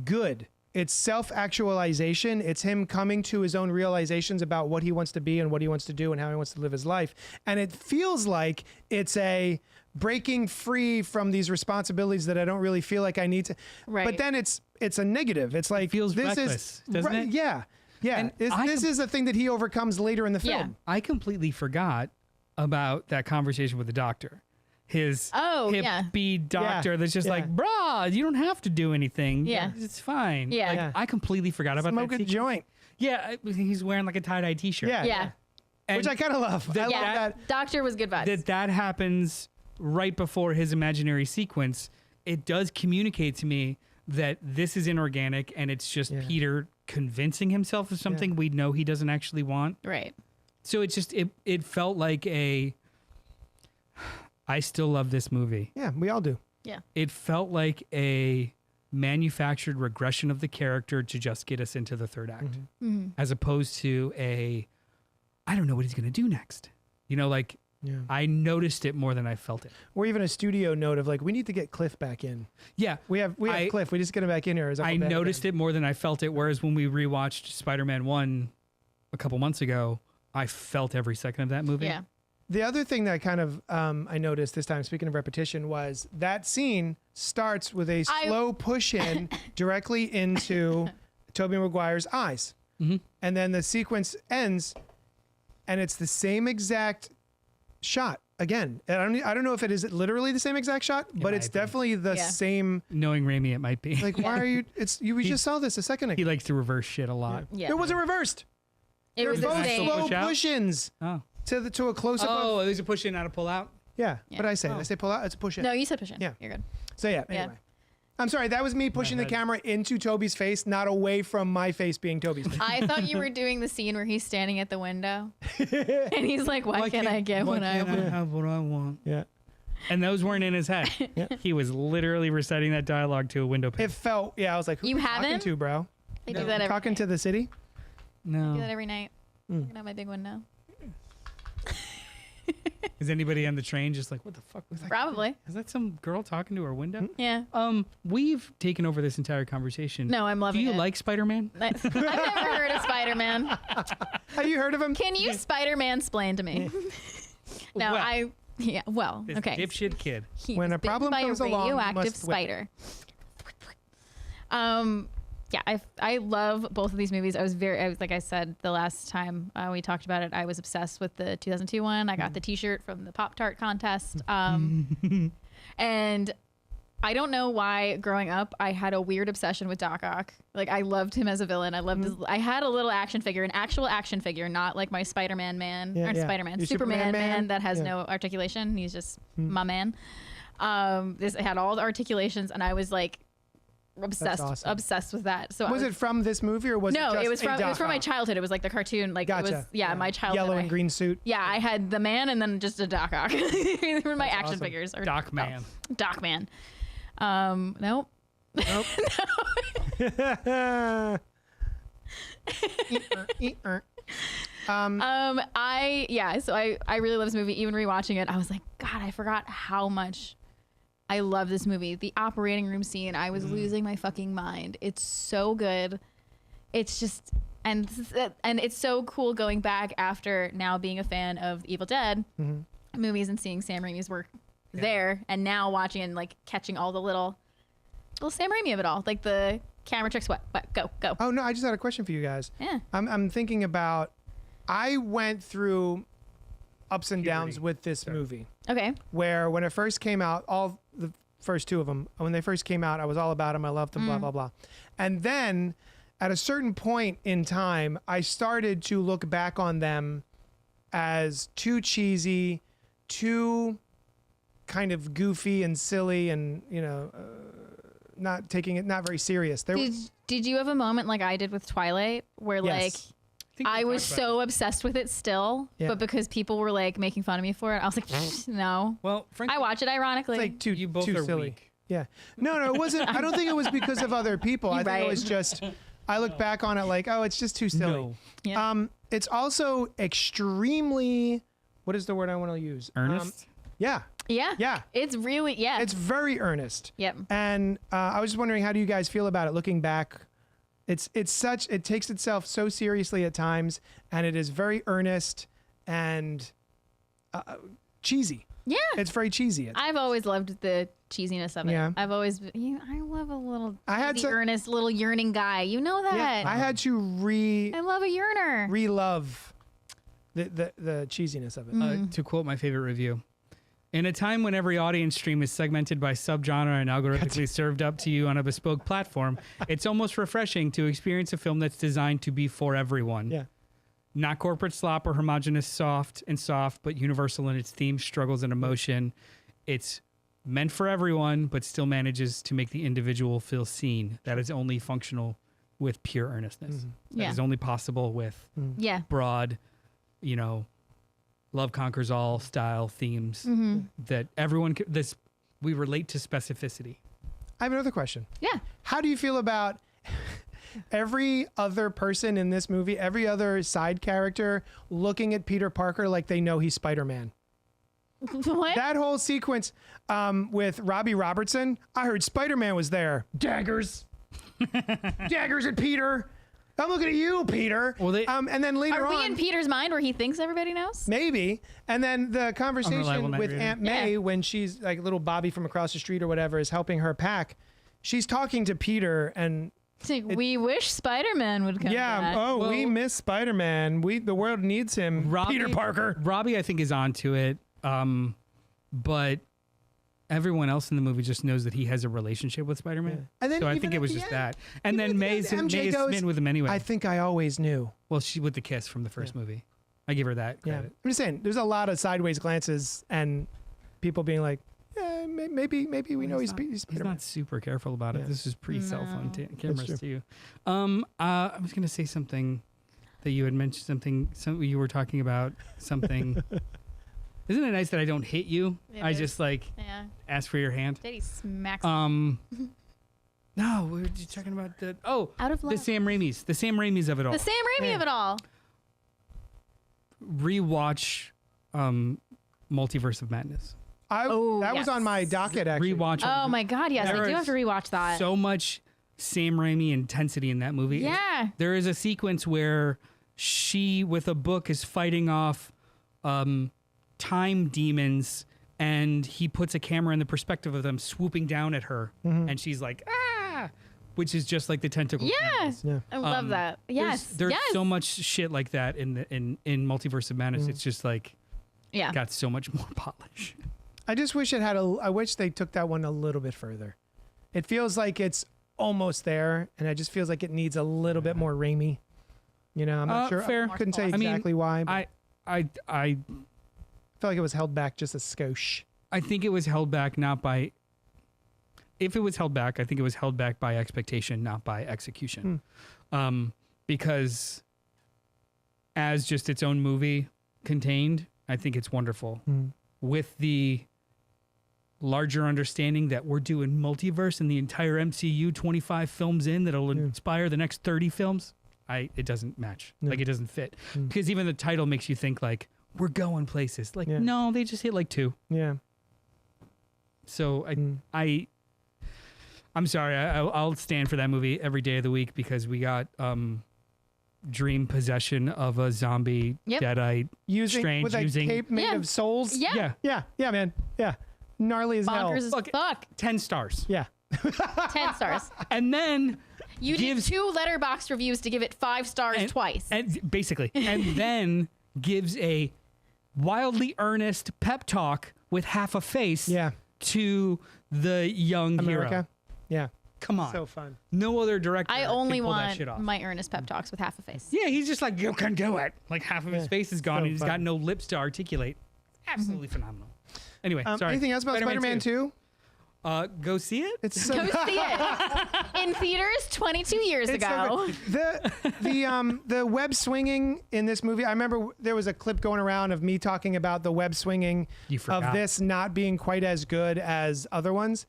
good. It's self-actualization. It's him coming to his own realizations about what he wants to be and what he wants to do and how he wants to live his life. And it feels like it's a breaking free from these responsibilities that I don't really feel like I need to. Right. But then it's a negative. It's like feels this reckless, is doesn't it? Yeah. Yeah. And This is a thing that he overcomes later in the Yeah. film. I completely forgot about that conversation with the doctor. His yeah. hippie doctor that's just Yeah. like, brah, you don't have to do anything. Yeah. It's fine. Yeah. Like, Yeah. I completely forgot about Smoke that. a sequence. joint. Yeah, he's wearing like a tie-dye t-shirt. Yeah. Yeah. And Which I kind of love. I love Yeah. that. Doctor was good vibes. that happens right before his imaginary sequence. It does communicate to me that this is inorganic and it's just Yeah. Peter convincing himself of something we know he doesn't actually want. Right. So it just it felt like I still love this movie. Yeah, we all do. Yeah. It felt like a manufactured regression of the character to just get us into the third act, as opposed to I don't know what he's going to do next. You know, like Yeah. I noticed it more than I felt it. Or even a studio note of like, we need to get Cliff back in. Yeah. We have Cliff. We just get him back in here. I noticed it more than I felt it. Whereas when we rewatched Spider-Man 1 a couple months ago, I felt every second of that movie. Yeah. The other thing that kind of I noticed this time, speaking of repetition, was that scene starts with a slow push in directly into Tobey Maguire's eyes. And then the sequence ends and it's the same exact shot again. And I don't know if it is literally the same exact shot, but it's might be. definitely the same. Knowing Raimi, it might be. Like, why are you? We just saw this a second ago. He likes to reverse shit a lot. Yeah. It wasn't reversed. It They're was the both same. slow Push out? push-ins Oh. to a close up. Oh, there's a push in, not a pull out. Yeah. Yeah. But I say pull out. It's a push in. No, you said push in. Yeah. You're good. So yeah. Anyway. I'm sorry. That was me pushing the camera into Toby's face, not away from my face being Toby's face. I thought you were doing the scene where he's standing at the window and he's like, why can't I get what I want? have what I want? Yeah. And those weren't in his head. He was literally reciting that dialogue to a window pane. It felt. Yeah. I was like, who You are talking haven't? to, bro? I do that every Talking night. to the city. I do that No. every night. Looking out my big window. Is anybody on the train just like, what the fuck was that? Probably. Is that some girl talking to her window? Yeah. We've taken over this entire conversation. No, I'm Do loving you it. like Spider-Man? I've never heard of Spider-Man. Have you heard of him? Can you Spider-Man splain to me? No, Well, well, This okay. dipshit kid. He When was a problem bitten by comes a along, you radioactive must whip it. spider. yeah, I love both of these movies. I was like I said the last time we talked about it, I was obsessed with the 2002 one. I got the T-shirt from the Pop-Tart contest, and I don't know why growing up I had a weird obsession with Doc Ock. Like I loved him as a villain. I loved I had a little action figure, an actual action figure, not like my Spider-Man man or Spider-Man, Your Superman man that has no articulation. He's just my man. This had all the articulations, and I was like obsessed with that. So was it from this movie or was no? it just It was a from my Doc? childhood. It was like the cartoon. Like Gotcha. it was my childhood. Yellow and green suit. Yeah, I had the man and then just a Doc Ock. They were my action awesome. figures. Or, Doc Man. Doc Man. Nope. Nope. So I really love this movie. Even rewatching it, I was like, God, I forgot how much I love this movie. The operating room scene, I was losing my fucking mind. It's so good. It's just and it's so cool going back after now being a fan of Evil Dead movies and seeing Sam Raimi's work there, and now watching and like catching all the little Sam Raimi of it all, like the camera tricks. What? Go. Oh no, I just had a question for you guys. Yeah. I'm thinking about. I went through ups and downs with this movie. Okay. Where when it first came out, all the first two of them, when they first came out, I was all about them. I loved them. Blah blah blah. And then at a certain point in time, I started to look back on them as too cheesy, too kind of goofy and silly, and not taking it not very serious. Did you have a moment like I did with Twilight where like I was so obsessed with it still, but because people were like making fun of me for it, I was like, no. Well, frankly, I watch it ironically. It's like you both too are silly. weak. Yeah. No, it wasn't. I don't think it was because of other people. I think right. it was just. I look back on it like, oh, it's just too silly. No. Yeah. It's also extremely. What is the word I want to use? Earnest. Yeah. Yeah. It's really It's very earnest. Yep. And I was just wondering, how do you guys feel about it looking back? It takes itself so seriously at times, and it is very earnest and cheesy. Yeah. It's very cheesy. I've always loved the cheesiness of it. Yeah. I've always I love a little cheesy, some- earnest little yearning guy. You know that. I had to I love a yearner. re-love the cheesiness of it. To quote my favorite review, in a time when every audience stream is segmented by subgenre and algorithmically served up to you on a bespoke platform, it's almost refreshing to experience a film that's designed to be for everyone. Yeah. Not corporate slop or homogenous soft, but universal in its themes, struggles, and emotion. It's meant for everyone, but still manages to make the individual feel seen. That is only functional with pure earnestness. That is only possible with Yeah. broad, love conquers all style themes that everyone we relate to specificity. I have another question. Yeah. How do you feel about every other person in this movie, every other side character looking at Peter Parker like they know he's Spider-Man? What? That whole sequence with Robbie Robertson, I heard Spider-Man was there. Daggers. Daggers at Peter. I'm looking at you, Peter. Well, and then later Are on, we in Peter's mind where he thinks everybody knows? maybe. And then the conversation Unreliable with night Aunt reading. May Yeah. when she's like little Bobby from across the street or whatever is helping her pack. She's talking to Peter and It's like, we wish Spider-Man would come back. we miss Spider-Man. The world needs him. Peter Parker. Robbie, I think, is onto it. But everyone else in the movie just knows that he has a relationship with Spider-Man. Yeah. And then so I even think at it was the just end- that. And even then at May's the end, MJ is goes, smitten with him anyway. I think I always knew. Well, she with the kiss from the first movie. I give her that Yeah. credit. I'm just saying, there's a lot of sideways glances and people being like, yeah, maybe we know he's He's Spider-Man. not super careful about it. Yeah. This is pre-cell phone No. cameras true. too. I was going to say something that you had mentioned something you were talking about something. Isn't it nice that I don't hit you? It I is. just Yeah. ask for your hand. Daddy smacks No, we were just talking about out of love. the Sam Raimis of it all. The Sam Raimi of it all. Rewatch Multiverse of Madness. That was on my docket, actually. Rewatch. Oh my God, yes, There I do is have to rewatch that. So much Sam Raimi intensity in that movie. Yeah. There is a sequence where she, with a book, is fighting off time demons, and he puts a camera in the perspective of them swooping down at her, and she's like, ah! which is just like the tentacle. Yeah. candles. Yeah. I love that. Yes. There's yes. so much shit like that in Multiverse of Madness. It's just like Yeah. got so much more polish. I just wish it had I wish they took that one a little bit further. It feels like it's almost there, and it just feels like it needs a little bit more Raimi. You know, I'm not sure. Fair. I couldn't say I mean, exactly why. But I felt like it was held back just a skosh. I think it was held back not by. If it was held back, I think it was held back by expectation, not by execution. Because as just its own movie contained, I think it's wonderful. With the larger understanding that we're doing multiverse and the entire MCU 25 films in that'll inspire the next 30 films, it doesn't match. Like, it doesn't fit. Because even the title makes you think, like, we're going places. Like, no, they just hit like 2. Yeah. So I'm sorry. I'll stand for that movie every day of the week because we got dream possession of a zombie deadite. Using with a cape made of souls. Yeah. Yeah, man. Yeah. Gnarly as hell. Bonkers as Look, fuck. 10 stars. Yeah. 10 stars. And then You gives, did 2 letterbox reviews to give it 5 stars twice. And basically. And then gives a wildly earnest pep talk with half a face to the young America. hero. Yeah. Come on. So fun. No other director I only can pull that want shit off. my earnest pep talks with half a face. Yeah, he's just like, you can do it. Like half of his face is gone so and he's fun. got no lips to articulate. Absolutely phenomenal. Anyway, sorry. Anything else about Spider-Man 2? Go see it? It's so Go see it in theaters 22 years It's ago. so good. The web swinging in this movie. I remember there was a clip going around of me talking about the web swinging You forgot. of this not being quite as good as other ones.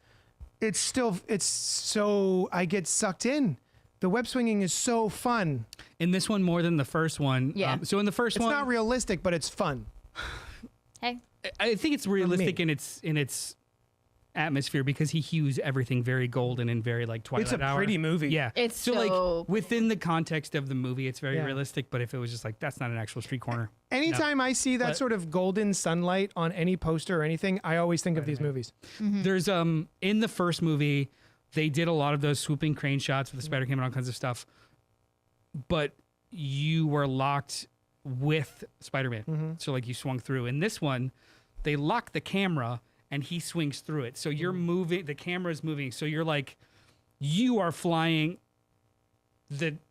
It's so I get sucked in. The web swinging is so fun. In this one more than the first one. Yeah. So in the first It's one, not realistic, but it's fun. Hey, I think it's realistic in its atmosphere because he hues everything very golden and very like Twilight It's a Hour. pretty movie. Yeah. It's so so like within the context of the movie, it's very Yeah. realistic. But if it was just like that's not an actual street corner. Anytime I see that But- sort of golden sunlight on any poster or anything, I always think of these movies. There's in the first movie, they did a lot of those swooping crane shots with the Spider-Cam and all kinds of stuff. But you were locked with Spider-Man. So like you swung through. In this one, they lock the camera and he swings through it. So you're moving, the camera's moving. So you're like, you are flying.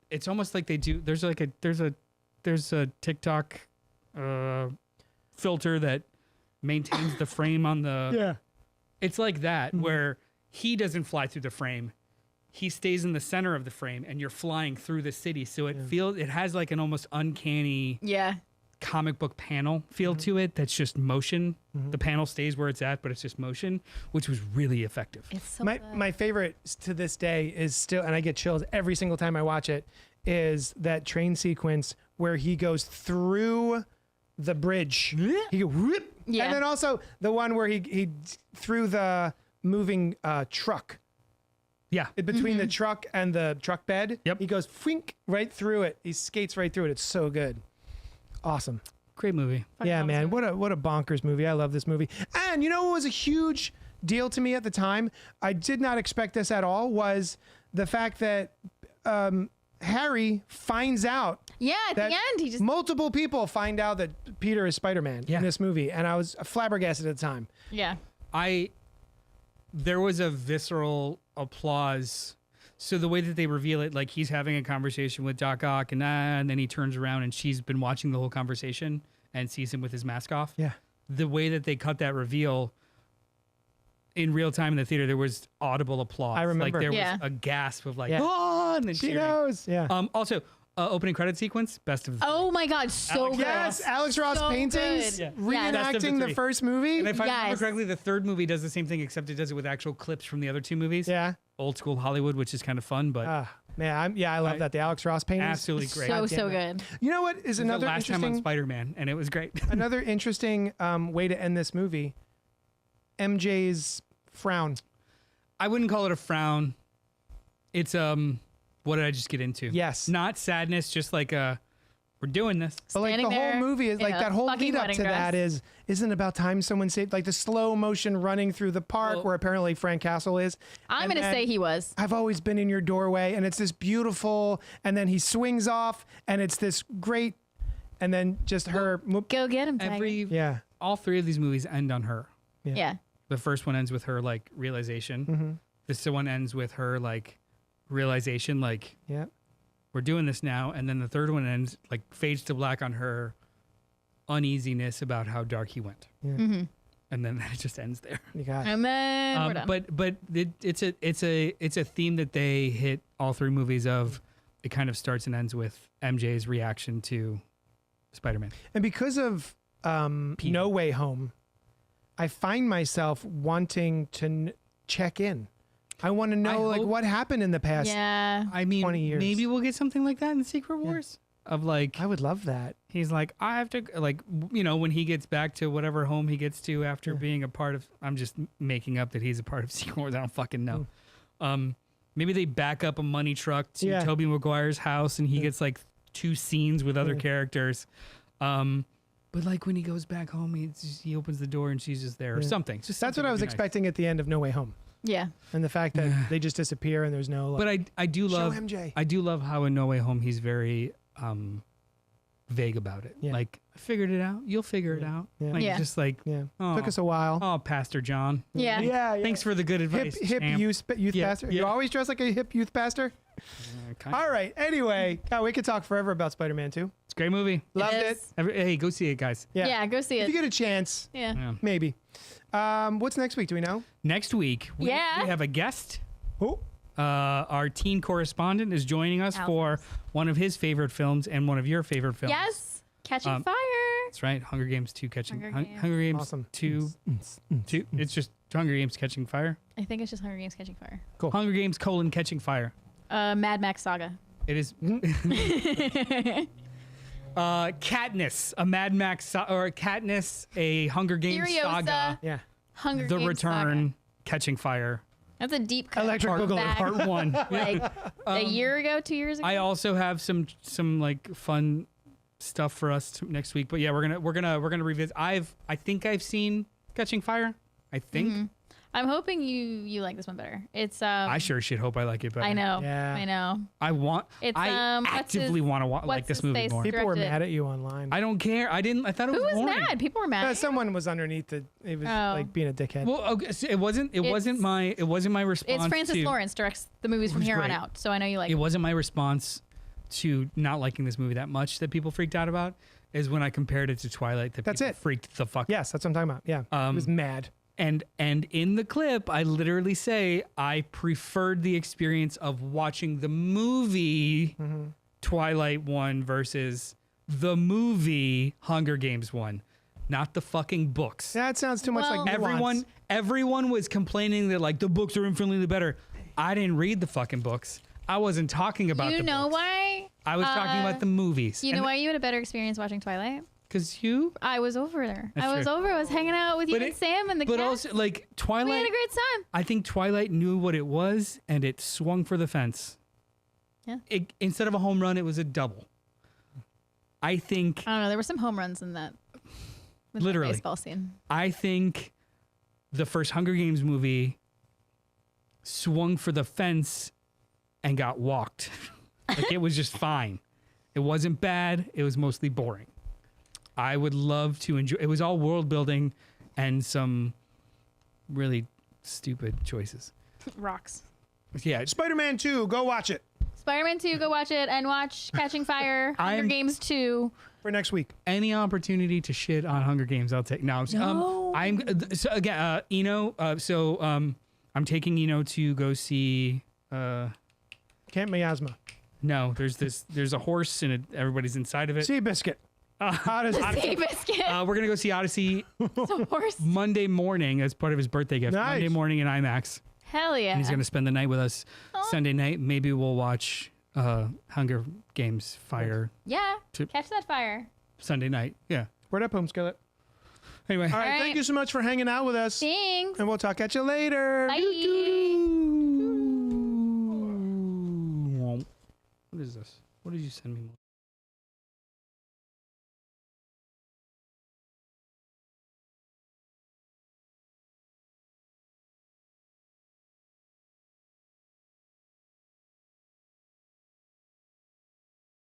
It's almost like they do. There's a TikTok filter that maintains the frame on the. Yeah. It's like that where he doesn't fly through the frame. He stays in the center of the frame and you're flying through the city. So it has like an almost uncanny yeah. comic book panel feel to it that's just motion. The panel stays where it's at, but it's just motion, which was really effective. It's so My good. my favorite to this day is still, and I get chills every single time I watch it, is that train sequence where he goes through the bridge. He go whoop, Yeah. and then also the one where he through the moving truck. Yeah. Between the truck and the truck bed. Yep. He goes fwink right through it. He skates right through it. It's so good. Awesome. Great movie. Yeah, man. What a bonkers movie. I love this movie. And you know what was a huge deal to me at the time? I did not expect this at all, was the fact that Harry finds out Yeah, at the that end, he just. multiple people find out that Peter is Spider-Man Yeah. in this movie. And I was flabbergasted at the time. Yeah. There was a visceral applause. So the way that they reveal it, like he's having a conversation with Doc Ock and then he turns around and she's been watching the whole conversation and sees him with his mask off. Yeah. The way that they cut that reveal in real time in the theater, there was audible applause. I remember. Like there Yeah. was a gasp of like, Yeah. oh, and then She cheering. knows. Yeah. Also, opening credit sequence, best of the Oh my God, so Alex good. Yes, Alex Ross So paintings good. Yeah. Yes. Best of the reenacting the three. first movie. And if I remember Yes. correctly, the third movie does the same thing, except it does it with actual clips from the other two movies. Yeah. Old school Hollywood, which is kind of fun, but Man, I love that. The Alex Ross paintings. absolutely great. So, God so damn it. good. You know what is It was the another last time on interesting Spider-Man, and it was great. another interesting way to end this movie? MJ's frown. I wouldn't call it a frown. It's what did I just get into? Yes. Not sadness, just like a we're doing this. But like Standing the whole there movie is in like a that whole fucking lead up wedding to dress. that isn't it about time someone saved like the slow motion running through the park Well- where apparently Frank Castle is. I'm And going to then say he was. I've always been in your doorway, and it's this beautiful, and then he swings off, and it's this great, and then just her. Go get him, Tiger. Yeah. All three of these movies end on her. Yeah. The first one ends with her like realization. Mm-hmm. This one ends with her like realization, like Yeah. we're doing this now. And then the third one ends like fades to black on her uneasiness about how dark he went. Yeah. Mm-hmm. And then it just ends there. You got it. And then we're done. But it's a theme that they hit all three movies of. It kind of starts and ends with MJ's reaction to Spider-Man. And because of Peter. No Way Home, I find myself wanting to check in. I want to know like hope- what happened in the past. yeah. I mean, 20 years. maybe we'll get something like that in Secret Wars. Of like, I would love that. he's like, I have to, like, you know, when he gets back to whatever home he gets to after being a part of, I'm just making up that he's a part of Secret Wars. I don't fucking know. Maybe they back up a money truck to Yeah. Tobey Maguire's house and he gets like 2 scenes with other Yeah. characters. But like when he goes back home, he opens the door and she's just there or Yeah. something. Just That's something what I would was be nice. expecting at the end of No Way Home, Yeah. and the fact that they just disappear and there's no. Like, But I do show love MJ. I do love how in No Way Home he's very vague about it. Yeah. Like, I figured it out. You'll figure it Yeah. out. Yeah. Like Yeah. just like, Yeah, oh, took us a while. oh, Pastor John. Yeah. Yeah. Thanks for the good advice. hip champ. youth Yeah, pastor. yeah. You always dress like a hip youth pastor. Kind of. All right. Anyway, God, we could talk forever about Spider-Man 2. It's a great movie. Loved It it. is. Hey, go see it, guys. Yeah. Yeah. Go see If it. you get a chance, Yeah. Yeah. maybe. What's next week? Do we know? Next week, we Yeah. have a guest. Oh, Our teen correspondent is joining us for Alphonse. one of his favorite films and one of your favorite films. Yes. Catching Um, Fire. That's right. Hunger Games 2 Catching Hunger Games. Hunger Games awesome. 2. It's just Hunger Games Catching Fire. I think it's just Hunger Games Catching Fire. Cool. Hunger Games Catching Fire. Mad Max Saga. It is Katniss, a Mad Max or Katniss, a Hunger Games Furiosa. saga. Yeah. Hunger The Games Return, Catching Fire. Saga. That's a deep cut. Electric Boogaloo. back, Part 1. like a year ago, 2 years ago. I also have some like fun stuff for us next week. But yeah, we're gonna revisit. I think I've seen Catching Fire. I think I'm hoping you like this one better. It's I sure should hope I like it better. I know. Yeah. I know. I want. It's, I what's actively his- want to like what's this his movie face? more. People were Directed- mad at you online. I don't care. I thought it Who was was boring. mad? People were mad. Someone was underneath it. It was Oh. like being a dickhead. Well, okay, so it wasn't my response. It's Francis to, Lawrence directs the movies from Who's here on great. out, so I know you like It it. wasn't my response to not liking this movie that much that people freaked out about. Is when I compared it to Twilight that That's people it. freaked the fuck. Yes, that's what I'm talking about. Yeah. He was mad. And in the clip, I literally say I preferred the experience of watching the movie Twilight 1 versus the movie Hunger Games 1, not the fucking books. That sounds too much Well- like nuance. Everyone was complaining that like the books are infinitely better. I didn't read the fucking books. I wasn't talking about You the know books. why? I was talking about the movies. You know why you had a better experience watching Twilight? Because you. I was over there. That's I was true. over. I was hanging out with you But and it- Sam and the But cat. also like We had Twilight. a great time. I think Twilight knew what it was and it swung for the fence. Yeah. Instead of a home run, it was a double. I think. I don't know. There were some home runs in that. With Literally. That baseball scene. I think the first Hunger Games movie swung for the fence and got walked. Like it was just fine. It wasn't bad. It was mostly boring. I would love to enjoy. It was all world building and some really stupid choices. Rocks. Yeah, Spider-Man 2, go watch it Spider-Man 2, go watch it and watch Catching Fire. Hunger Games 2. for next week. any opportunity to shit on Hunger Games, I'll take. Now, No. so again, Eno. I'm taking Eno to go see. Camp Miasma. No, there's a horse and everybody's inside of it. Seabiscuit. How does Sea Biscuit. We're gonna go see Odyssey Some horse. Monday morning as part of his birthday gift. Nice. Monday morning in IMAX, Hell yeah. and he's gonna spend the night with us. Sunday night, maybe we'll watch Hunger Games Fire Yeah. To- Catch that fire. Sunday night. Yeah. Word up, Home Skillet. Anyway, All right, right. thank you so much for hanging out with us. Thanks. And we'll talk at you later. Bye. what is this? What did you send me?